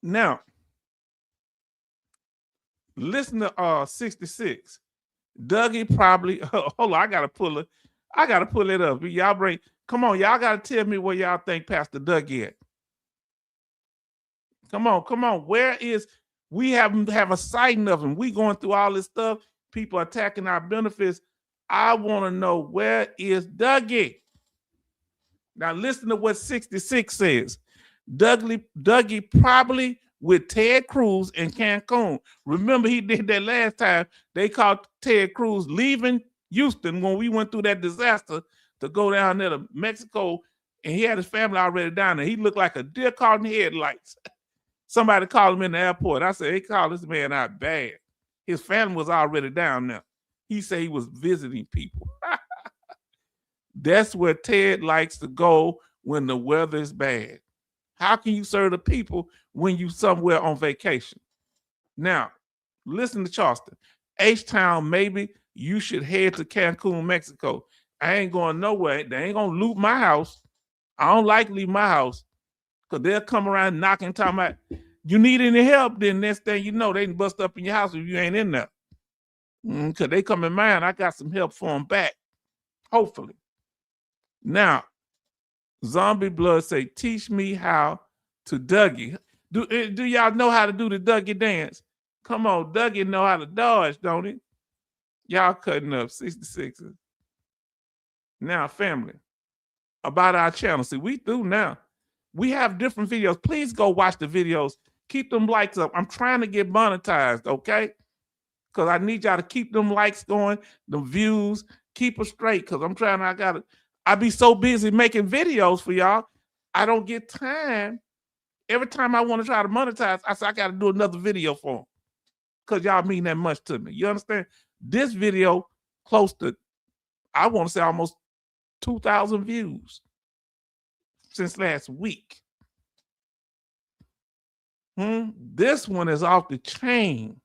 Now, listen to 66. Dougie probably, hold on, I gotta pull it up. Y'all bring, come on, y'all gotta tell me where y'all think Pastor Dougie at. Come on. Where is, we have a sighting of him. We going through all this stuff. People attacking our benefits. I want to know, where is Dougie? Now listen to what 66 says. Dougie probably with Ted Cruz in Cancun. Remember, he did that last time. They caught Ted Cruz leaving Houston when we went through that disaster to go down there to Mexico and he had his family already down there. He looked like a deer caught in headlights. Somebody called him in the airport. I said, they called this man out bad. His family was already down there. He said he was visiting people. That's where Ted likes to go when the weather is bad. How can you serve the people when you somewhere on vacation? Now, listen to Charleston. H-Town, maybe you should head to Cancun, Mexico. I ain't going nowhere. They ain't going to loot my house. I don't like to leave my house because they'll come around knocking, talking about, you need any help, then next thing you know, they can bust up in your house if you ain't in there. Because they come in mine, I got some help for them back, hopefully. Now, Zombie Blood say, teach me how to Dougie. Do y'all know how to do the Dougie dance? Come on, Dougie know how to dodge, don't he? Y'all cutting up 66ers. Now, family, about our channel. See, we do now. We have different videos. Please go watch the videos. Keep them likes up. I'm trying to get monetized, okay? Because I need y'all to keep them likes going, the views, keep it straight. Because I'm trying, I be so busy making videos for y'all, I don't get time. Every time I want to try to monetize, I say I got to do another video for them. Because y'all mean that much to me. You understand? This video close to, I want to say almost 2,000 views since last week. This one is off the chain.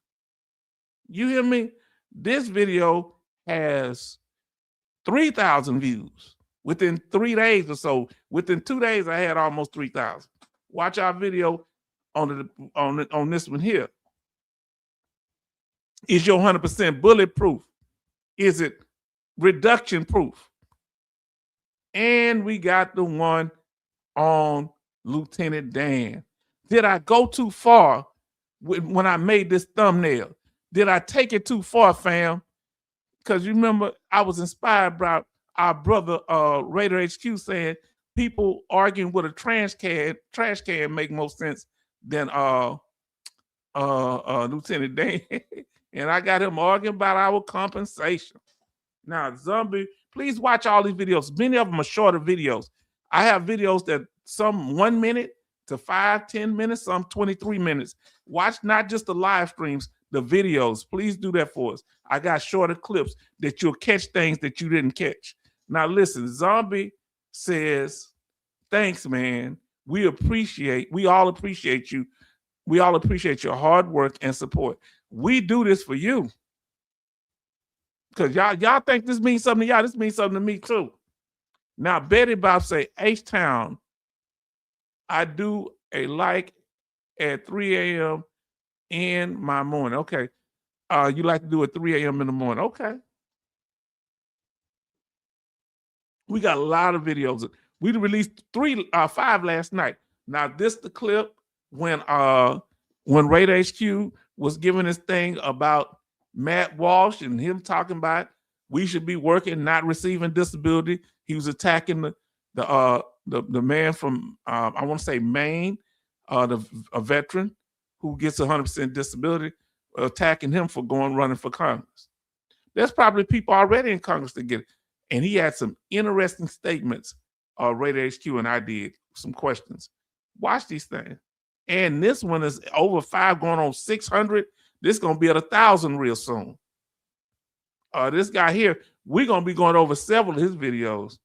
You hear me? This video has 3,000 views within 3 days or so. Within 2 days, I had almost 3,000. Watch our video on this one here. Is your 100% bulletproof? Is it reduction proof? And we got the one on Lieutenant Dan. Did I go too far when I made this thumbnail? Did I take it too far, fam? Because you remember, I was inspired by our brother Raider HQ saying people arguing with a trash can make more sense than Lieutenant Dan. And I got him arguing about our compensation. Now, Zombie, please watch all these videos. Many of them are shorter videos. I have videos that some 1 minute to 5-10 minutes, some 23 minutes. Watch not just the live streams, the videos. Please do that for us. I got shorter clips that you'll catch things that you didn't catch. Now, listen, Zombie says, thanks, man. We all appreciate you. We all appreciate your hard work and support. We do this for you. Because y'all think this means something to y'all. This means something to me too. Now, Betty Bob say, H-Town, I do a like at 3 a.m. in my morning. Okay. You like to do it 3 a.m. in the morning. Okay. We got a lot of videos. We released 5 last night. Now, this the clip when Raider HQ was giving his thing about Matt Walsh and him talking about we should be working, not receiving disability. He was attacking the man from I want to say Maine, a veteran who gets 100% disability, attacking him for running for Congress. There's probably people already in Congress that get it. And he had some interesting statements. Raider HQ and I did some questions. Watch these things. And this one is over 5 going on 600. This is going to be at 1,000 real soon. This guy here, we're going to be going over several of his videos.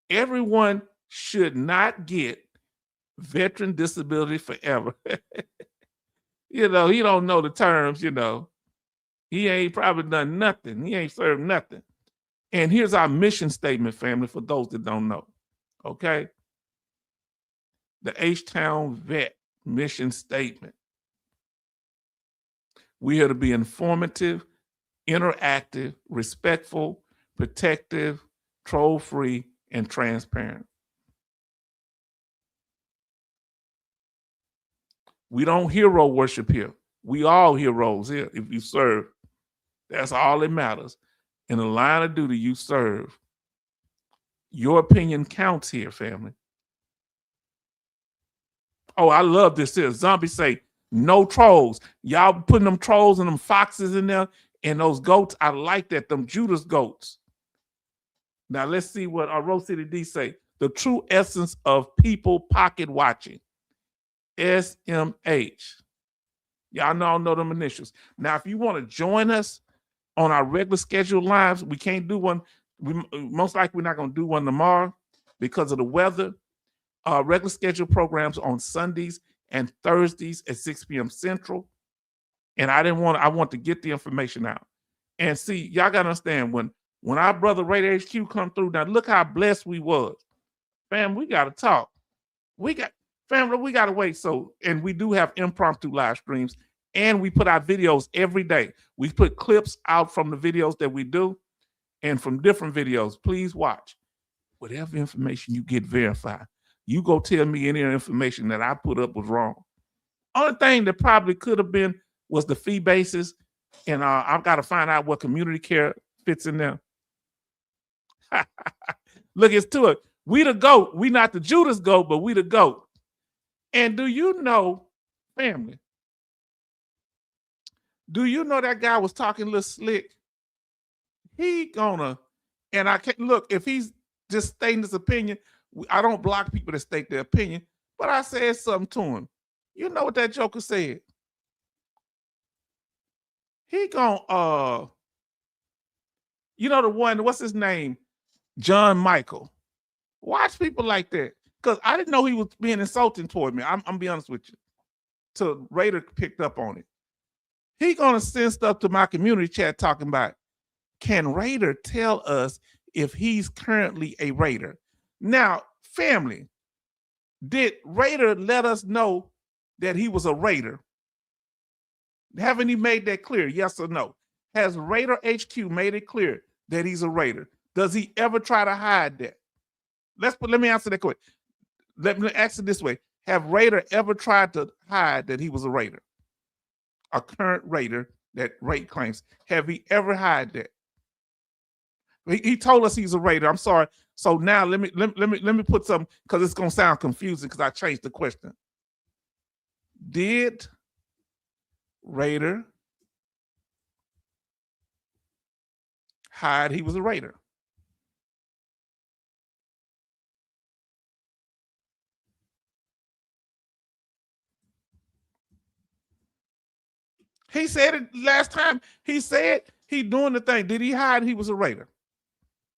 Everyone should not get veteran disability forever. You know, he don't know the terms, you know. He ain't probably done nothing. He ain't served nothing. And here's our mission statement, family, for those that don't know. Okay? The H-Town Vet mission statement. We're here to be informative, interactive, respectful, protective, troll-free, and transparent. We don't hero worship here. We all heroes here if you serve. That's all that matters. In the line of duty, you serve. Your opinion counts here, family. Oh, I love this here. Zombie say, no trolls. Y'all putting them trolls and them foxes in there and those goats. I like that, them Judas goats. Now let's see what Rose City D say. The true essence of people pocket watching. SMH. Y'all all know them initials. Now, if you want to join us on our regular scheduled lives, we can't do one. We most likely we're not going to do one tomorrow because of the weather. Regular scheduled programs on Sundays and Thursdays at 6 p.m. Central. And I want to get the information out. And see, y'all got to understand when our brother Raider HQ come through, now look how blessed we was. Fam, we got to talk. We got to wait. So, and we do have impromptu live streams and we put out videos every day. We put clips out from the videos that we do and from different videos. Please watch. Whatever information you get verified. You go tell me any information that I put up was wrong. Only thing that probably could have been was the fee basis. And I've got to find out what community care fits in there. Look, it's to it. We the GOAT. We not the Judas GOAT, but we the GOAT. And do you know, family, do you know that guy was talking a little slick? He gonna, and I can't, look, if he's just stating his opinion, I don't block people that state their opinion, but I said something to him. You know what that joker said? He gonna, you know the one, what's his name? John Michael. Watch people like that. Because I didn't know he was being insulting toward me. I'm be honest with you. So Raider picked up on it. He gonna send stuff to my community chat talking about, can Raider tell us if he's currently a Raider? Now, family, did Raider let us know that he was a Raider? Haven't he made that clear? Yes or no? Has Raider HQ made it clear that he's a Raider? Does he ever try to hide that? Let me answer that question. Let me ask it this way. Have Raider ever tried to hide that he was a Raider? A current Raider that Ray claims. Have he ever hide that? He told us he's a Raider. I'm sorry. So now let me put something, because it's gonna sound confusing because I changed the question. Did Raider hide he was a Raider? He said it last time. He said he doing the thing. Did he hide he was a Raider?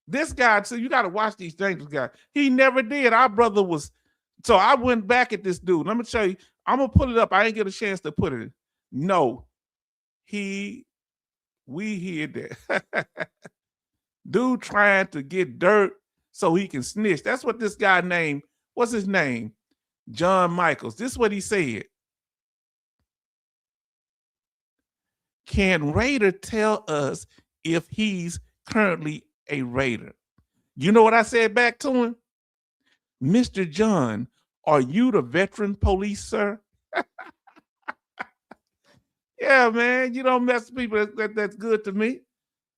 This guy, so you got to watch these dangerous guys. He never did. Our brother was, so I went back at this dude. Let me show you. I'm going to put it up. I didn't get a chance to put it in. No, we heard that. Dude trying to get dirt so he can snitch. That's what this guy named, what's his name? John Michaels. This is what he said. Can Raider tell us if he's currently a Raider? You know what I said back to him? Mr. John, are you the veteran police, sir? Yeah, man, you don't mess with people that's good to me.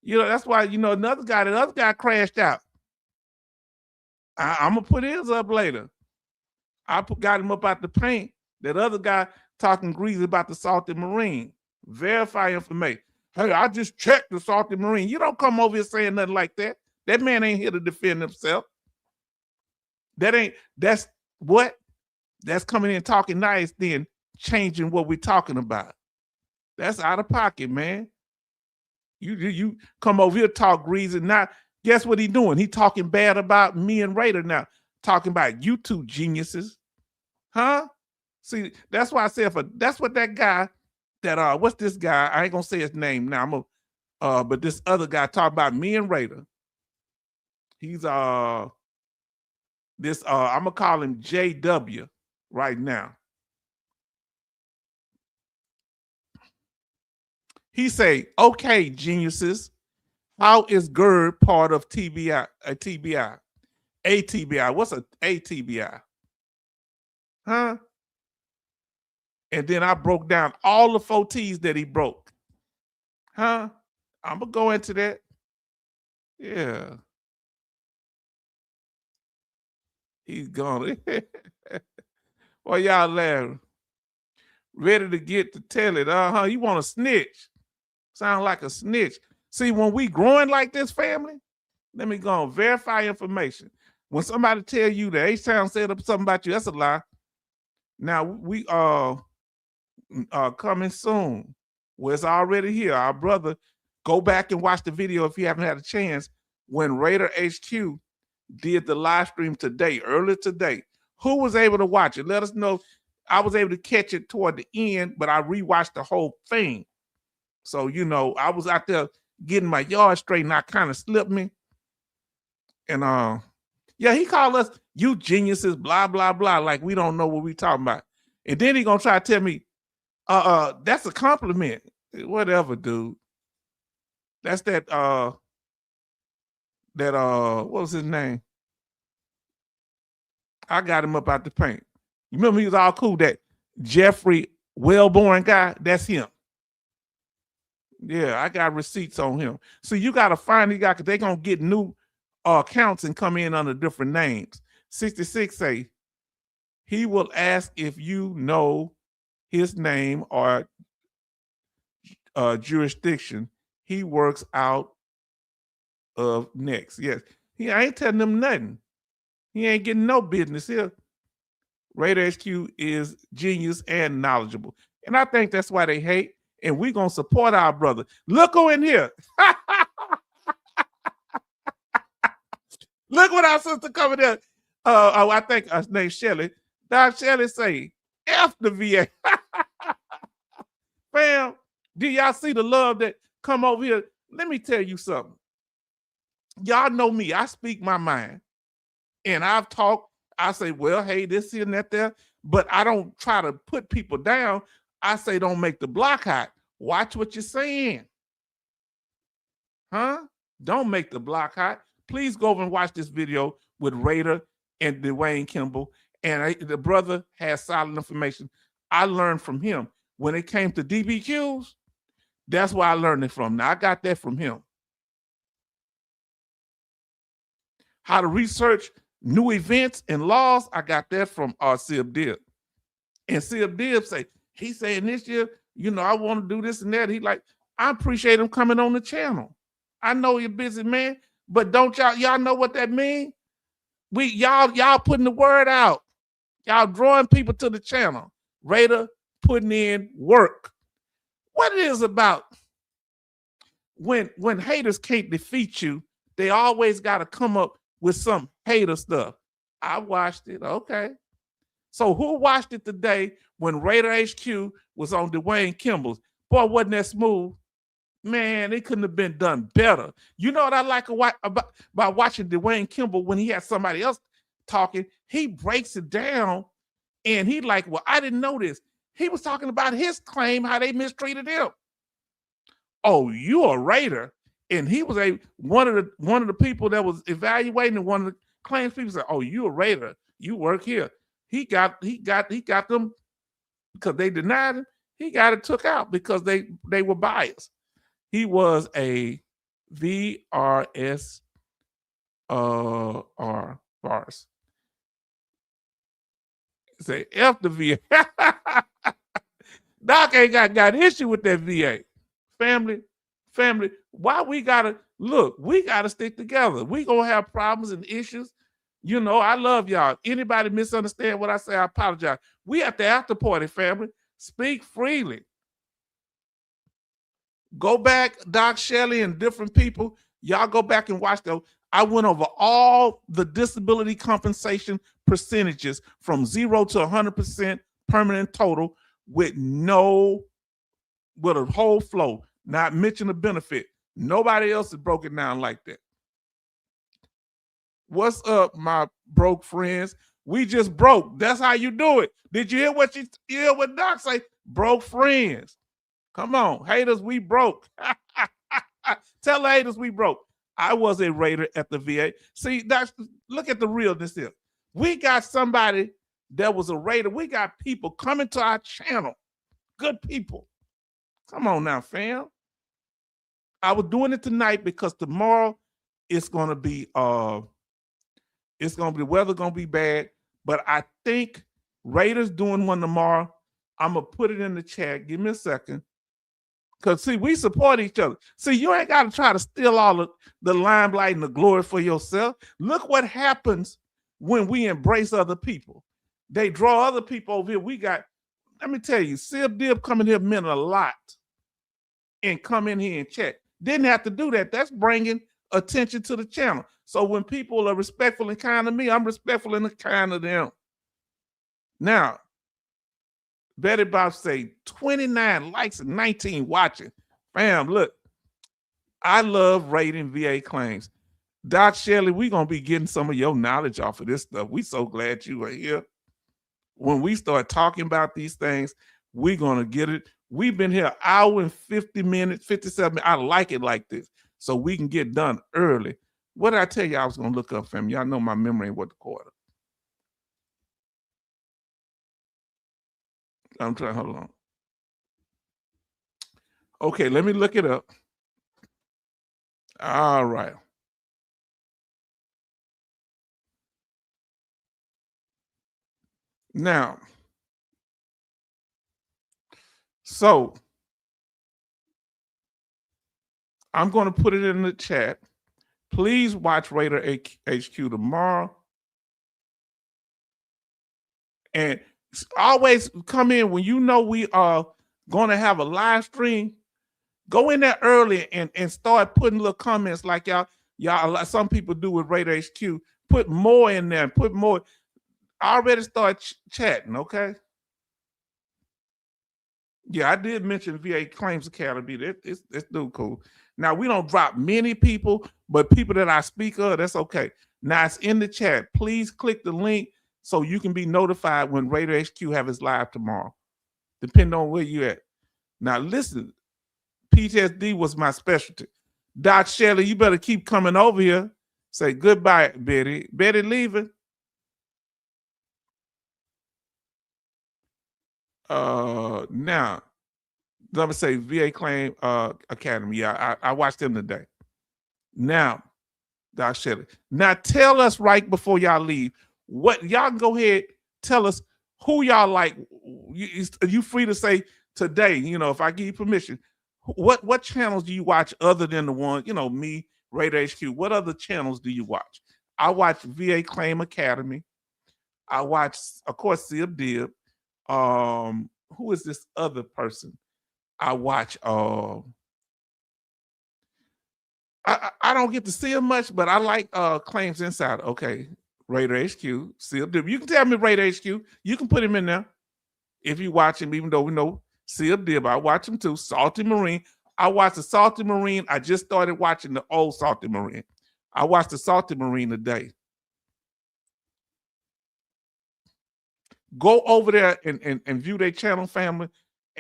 You know, that's why, you know, the other guy crashed out. I'm going to put his up later. I got him up out the paint. That other guy talking greasy about the Salted Marine. Verify information. Hey, I just checked the Salted Marine. You don't come over here saying nothing like that. That man ain't here to defend himself. That's coming in talking nice, then changing what we're talking about. That's out of pocket, man. You come over here, talk greasy. Now, guess what he doing? He talking bad about me and Raider now. Talking about you two geniuses. Huh? See, that's why I said, that's what that guy, that what's this guy? I ain't gonna say his name now. But this other guy talking about me and Raider. He's I'm gonna call him JW right now. He say, okay, geniuses, how is GERD part of TBI? ATBI. What's a ATBI? Huh? And then I broke down all the 4 T's that he broke. Huh? I'm going to go into that. Yeah. He's gone. Well, y'all laughing. Ready to get to tell it. You want to snitch. Sound like a snitch. See, when we growing like this, family, Let me go on. Verify information. When somebody tell you that H-Town said something about you, that's a lie. Now we coming soon. Well, it's already here. Our brother, go back and watch the video if you haven't had a chance. When Raider HQ did the live stream today, earlier today, who was able to watch it? Let us know. I was able to catch it toward the end, but I rewatched the whole thing. So, you know, I was out there getting my yard straight and I kind of slipped me. And yeah, he called us, you geniuses, blah, blah, blah, like we don't know what we talking about. And then he gonna try to tell me, that's a compliment. Whatever, dude. That's that what was his name? I got him up out the paint. You remember he was all cool, that Jeffrey Wellborn guy? That's him. Yeah, I got receipts on him. So you got to find these guys because they're going to get new accounts and come in under different names. 66 say, he will ask if you know his name or jurisdiction he works out of next. Yes, he ain't telling them nothing. He ain't getting no business here. Raider HQ is genius and knowledgeable. And I think that's why they hate. And we're going to support our brother. Look who in here. Look what our sister coming in. I think her name's Shelly. Doc Shelly say, F the VA. Fam, do y'all see the love that come over here? Let me tell you something. Y'all know me. I speak my mind. And I've talked. I say, well, hey, this here and that there. But I don't try to put people down. I say, don't make the block hot. Watch what you're saying. Huh? Don't make the block hot. Please go over and watch this video with Raider and Dwayne Kimball. And the brother has solid information. I learned from him. When it came to DBQs, that's where I learned it from. Now, I got that from him. How to research new events and laws, I got that from Sib Dib. And Sib Dib say, he's saying this year, you know, I want to do this and that. He like, I appreciate him coming on the channel. I know you're busy, man, but don't y'all know what that means? Y'all putting the word out. Y'all drawing people to the channel. Raider putting in work. What it is about when haters can't defeat you, they always got to come up with some hater stuff. I watched it. Okay. So who watched it today when Raider HQ was on Dwayne Kimball's? Boy, wasn't that smooth? Man, it couldn't have been done better. You know what I like about watching Dwayne Kimball when he had somebody else talking? He breaks it down and he like, well, I didn't know this. He was talking about his claim, how they mistreated him. Oh, you a Raider. And he was one of the people that was evaluating, and one of the claims people said, oh, you a Raider. You work here. He got them because they denied him. He got it took out because they were biased. He was a VRS bars. Say F the VA. Doc ain't got issue with that VA. Family, why we gotta stick together. We gonna have problems and issues. You know, I love y'all. Anybody misunderstand what I say, I apologize. We at the after party, family. Speak freely. Go back, Doc Shelley and different people. Y'all go back and watch those. I went over all the disability compensation percentages from 0 to 100% permanent total with a whole flow, not mention the benefit. Nobody else has broken down like that. What's up, my broke friends? We just broke. That's how you do it. Did you hear what Doc say? Broke friends. Come on, haters, we broke. Tell the haters we broke. I was a Raider at the VA. See, look at the realness here. We got somebody that was a Raider. We got people coming to our channel. Good people. Come on now, fam. I was doing it tonight because tomorrow it's gonna be the weather gonna be bad. But I think Raiders doing one tomorrow. I'm gonna put it in the chat. Give me a second. Because see, we support each other. See, you ain't got to try to steal all of the limelight and the glory for yourself. Look what happens when we embrace other people. They draw other people over here. Let me tell you, Sib Dib coming here meant a lot and come in here and check. Didn't have to do that. That's bringing attention to the channel. So when people are respectful and kind to me, I'm respectful and kind to them. Now, Betty Bob say 29 likes and 19 watching. Bam, look. I love rating VA claims. Doc Shelley, we're going to be getting some of your knowledge off of this stuff. We so glad you are here. When we start talking about these things, we're going to get it. We've been here an hour and 50 minutes, 57 minutes. I like it like this so we can get done early. What did I tell you I was going to look up, fam? Y'all know my memory ain't what the quarter. I'm trying, hold on. Okay, let me look it up. All right. Now, so I'm going to put it in the chat. Please watch Raider HQ tomorrow. And always come in when you know we are going to have a live stream. Go in there early and start putting little comments like y'all. Some people do with Raider HQ. Put more in there. Put more. I already start chatting. Okay. Yeah, I did mention VA Claims Academy. It's dude cool. Now we don't drop many people, but people that I speak of, that's okay. Now it's in the chat. Please click the link so you can be notified when Raider HQ have his live tomorrow, depending on where you at. Now listen, PTSD was my specialty. Doc Shelley, you better keep coming over here. Say goodbye, Betty. Betty leaving. Now, let me say VA Claim Academy. Yeah, I watched them today. Now, Doc Shelley. Now tell us right before y'all leave. What y'all can go ahead, tell us who y'all like. You free to say today, you know, if I give you permission. What channels do you watch other than the one, you know, me, Raider HQ? What other channels do you watch? I watch VA Claim Academy. I watch, of course, Sib Dib. Who is this other person? I watch. I don't get to see him much, but I like Claims Insider. Okay, Raider HQ. Sib Dib. You can tell me Raider HQ. You can put him in there if you watch him, even though we know Sib Dib. I watch him too. Salty Marine. I watched the Salty Marine. I just started watching the old Salty Marine. I watched the Salty Marine today. Go over there and view their channel, family.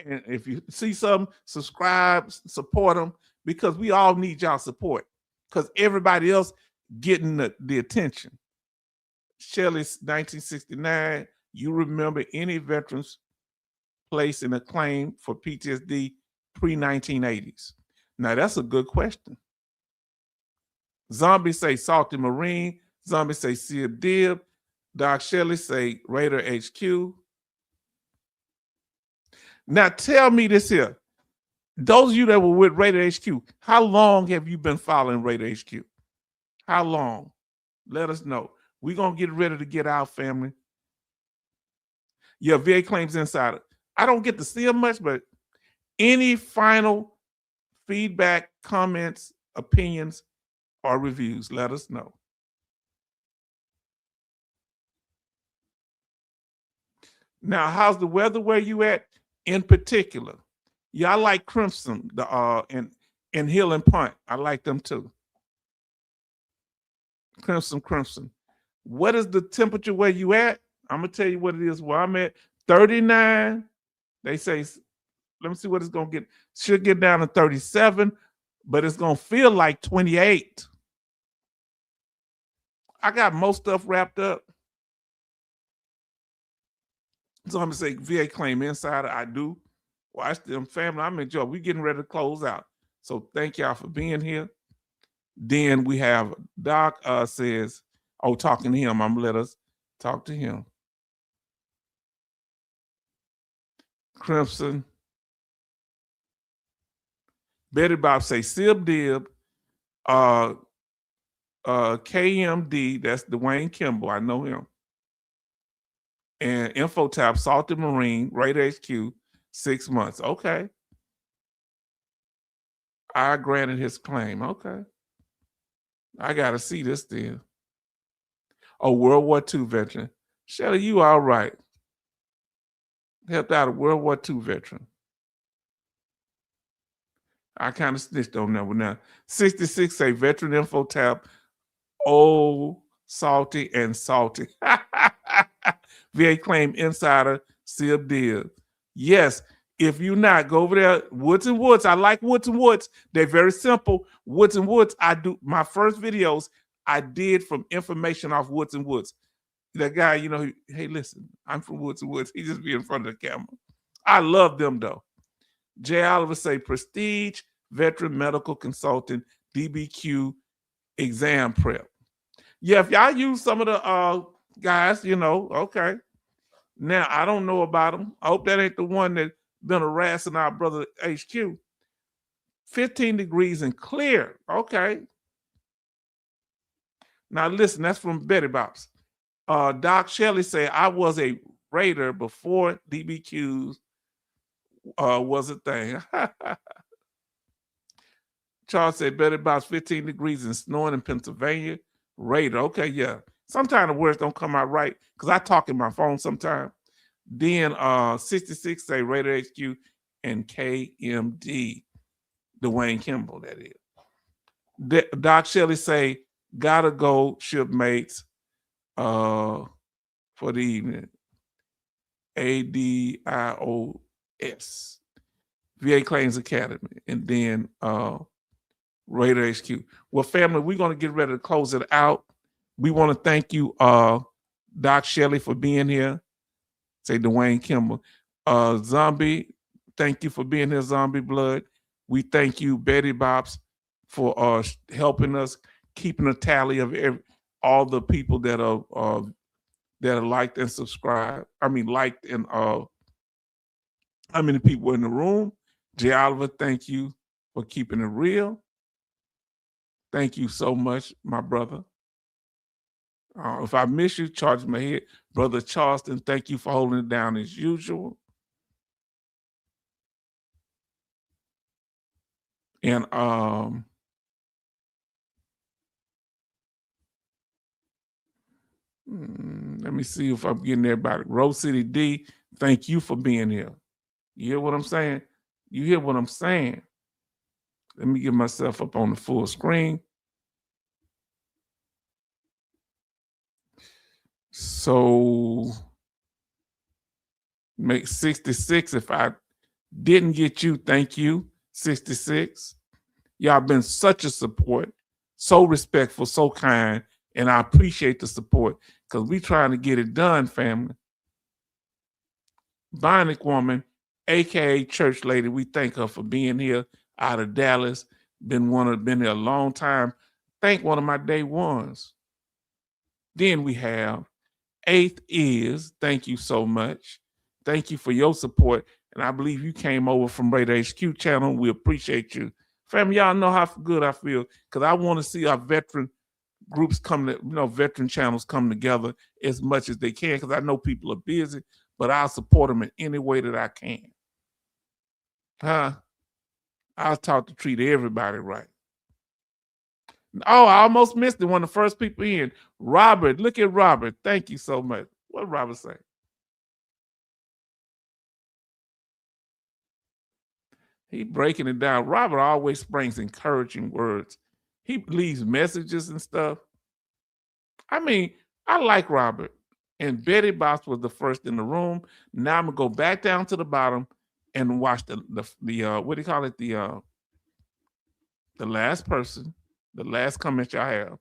And if you see something, subscribe, support them, because we all need y'all support. Because everybody else getting the attention. Shelley's 1969. You remember any veterans place in a claim for PTSD pre-1980s? Now that's a good question. Zombie say Salty Marine. Zombie say Sib Dib. Doc Shelley say Raider HQ. Now tell me this here. Those of you that were with Raider HQ, how long have you been following Raider HQ? How long? Let us know. We're going to get ready to get out, family. Yeah, VA Claims Insider. I don't get to see them much, but any final feedback, comments, opinions, or reviews, let us know. Now, how's the weather where you at in particular? Yeah, I like Crimson and Hill and Punt. I like them too. Crimson. What is the temperature where you at? I'm going to tell you what it is where I'm at. 39. They say, let me see what it's going to get. Should get down to 37, but it's going to feel like 28. I got most stuff wrapped up. So I'm going to say VA Claim Insider. I do. Watch them, family. I'm enjoying. We're getting ready to close out. So thank y'all for being here. Then we have Doc says, oh, talking to him. I'm going to let us talk to him. Crimson. Betty Bob say Sib Dib, KMD, that's Dwayne Kimball, I know him. And Infotap, Salted Marine, Radar HQ, 6 months. Okay. I granted his claim. Okay. I got to see this then. Oh, World War II veteran. Shelly, you all right. Helped out a World War II veteran. I kind of snitched on that one now. 66 say veteran info tab. Oh, salty and salty. VA claim insider, Sib Dib. Yes, if you're not, go over there. Woods and Woods. I like Woods and Woods. They're very simple. Woods and Woods. I do my first videos I did from information off Woods and Woods. That guy, you know, hey, listen, I'm from Woods and Woods. He just be in front of the camera. I love them though. Jay Oliver say Prestige Veteran Medical Consultant, DBQ exam prep. Yeah, if y'all use some of the guys, you know, okay. Now I don't know about them. I hope that ain't the one that been harassing our brother HQ. 15 degrees and clear. Okay. Now listen, that's from Betty Bops. Doc Shelley say I was a raider before DBQs was a thing. Charles said Betty Bops 15 degrees and snowing in Pennsylvania. Raider. Okay, yeah. Sometimes the words don't come out right because I talk in my phone sometimes. Then 66 say Raider HQ and KMD, Dwayne Kimball, that is. Doc Shelley say, gotta go, shipmates, for the evening. ADIOS. VA Claims Academy. And then Raider HQ. Well, family, we're going to get ready to close it out. We want to thank you, Doc Shelley, for being here. Say Dwayne Kimball. Zombie, thank you for being here, Zombie Blood. We thank you, Betty Bops, for helping us, keeping a tally of all the people that are liked and subscribed. I mean, liked and how many people in the room. Jay Oliver, thank you for keeping it real. Thank you so much, my brother. If I miss you, charge my head. Brother Charleston, thank you for holding it down as usual. And let me see if I'm getting everybody. Rose City D, thank you for being here. You hear what I'm saying? You hear what I'm saying? Let me get myself up on the full screen. So make 66. If I didn't get you, thank you, 66. Y'all been such a support, so respectful, so kind, and I appreciate the support because we trying to get it done, family. Bionic Woman, aka Church Lady, we thank her for being here out of Dallas. Been here a long time. Thank one of my day ones. Then we have Eighth Is, thank you so much. Thank you for your support. And I believe you came over from Radar HQ channel. We appreciate you. Family, y'all know how good I feel because I want to see our veteran groups veteran channels come together as much as they can because I know people are busy, but I'll support them in any way that I can. I'll taught to treat everybody right. Oh, I almost missed it. One of the first people in. Robert, look at Robert. Thank you so much. What did Robert say? He breaking it down. Robert always brings encouraging words. He leaves messages and stuff. I mean, I like Robert. And Betty Bops was the first in the room. Now I'm gonna go back down to the bottom and watch the what do you call it? The last person, the last comment y'all have.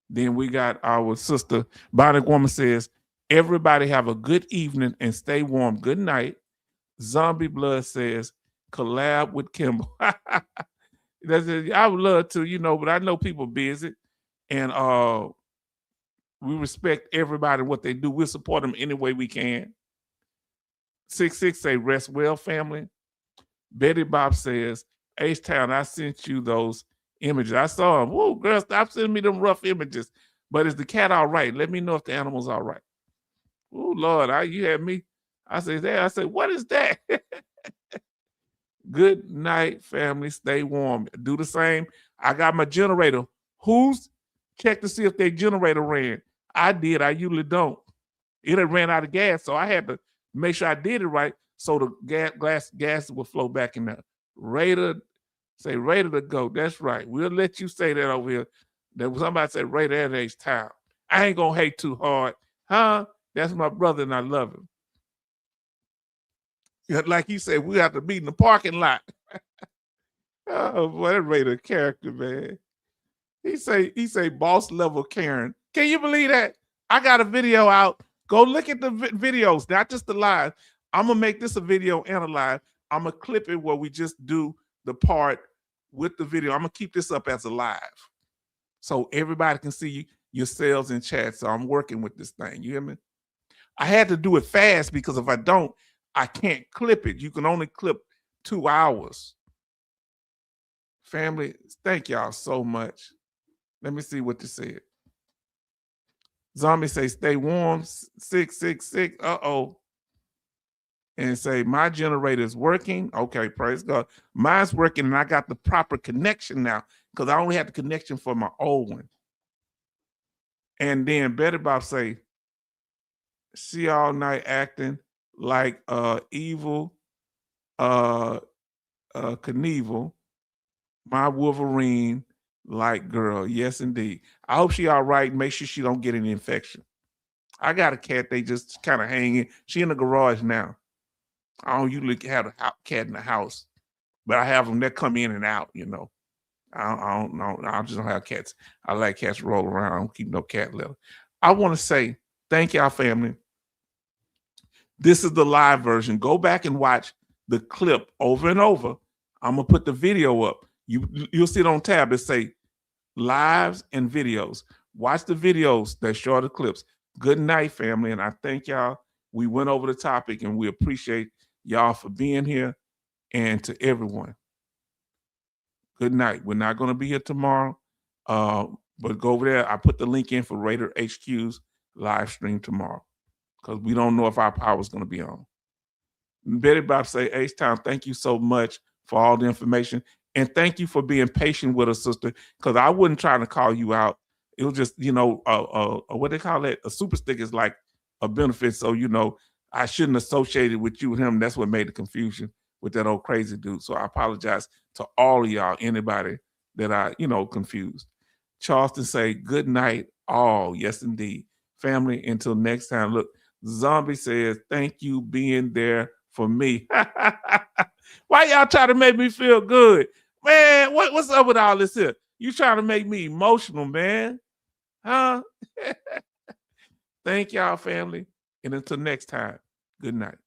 Then we got our sister, Bionic Woman says, everybody have a good evening and stay warm. Good night. Zombie Blood says, collab with Kimball. I would love to, but I know people busy. And we respect everybody, what they do. We'll support them any way we can. 66 say, rest well, family. Betty Bob says, H-Town, I sent you those images. I saw them. Whoa, girl, stop sending me them rough images. But is the cat all right? Let me know if the animal's all right. Oh, Lord, you had me. I said, what is that? Good night, family. Stay warm. Do the same. I got my generator. Check to see if their generator ran. I did. I usually don't. It had ran out of gas, so I had to make sure I did it right so the gas will flow back in there. Raider to go. That's right. We'll let you say that over here. Somebody said Raider at H-Town. I ain't gonna hate too hard. Huh? That's my brother and I love him. Like he said, we have to meet in the parking lot. Oh, what a Raider character, man. He say boss level Karen. Can you believe that? I got a video out. Go look at the videos, not just the live. I'm gonna make this a video and a live. I'm gonna clip it where we just do the part with the video. I'm gonna keep this up as a live, so everybody can see yourselves in chat. So I'm working with this thing. You hear me? I had to do it fast because if I don't, I can't clip it. You can only clip 2 hours. Family, thank y'all so much. Let me see what this said. Zombie say, stay warm, 666. Uh-oh. And say, my generator is working. Okay, praise God. Mine's working and I got the proper connection now because I only had the connection for my old one. And then Betty Bob say, she all night acting like evil Knievel, my Wolverine like girl. Yes, indeed. I hope she all right. Make sure she don't get any infection. I got a cat. They just kind of hanging. She in the garage now. I don't usually have a cat in the house, but I have them that come in and out, you know. I don't know. I just don't have cats. I like cats to roll around. I don't keep no cat litter. I want to say thank y'all, family. This is the live version. Go back and watch the clip over and over. I'm going to put the video up. You'll see it on tab. It say lives and videos. Watch the videos that show the clips. Good night, family. And I thank y'all. We went over the topic and we appreciate y'all for being here, and to everyone. Good night. We're not going to be here tomorrow, but go over there. I put the link in for Raider HQ's live stream tomorrow because we don't know if our power is going to be on. Betty Bob say, H-Town, thank you so much for all the information. And thank you for being patient with us, sister, because I wasn't trying to call you out. It was just, you know, what they call it? A super stick is like a benefit. So, you know, I shouldn't associate it with you and him. That's what made the confusion with that old crazy dude. So I apologize to all of y'all, anybody that I, you know, confused. Charleston say, good night, all. Yes, indeed. Family, until next time. Look, Zombie says, thank you being there for me. Why y'all trying to make me feel good? Man, what's up with all this here? You trying to make me emotional, man? Huh? Thank y'all, family. And until next time, good night.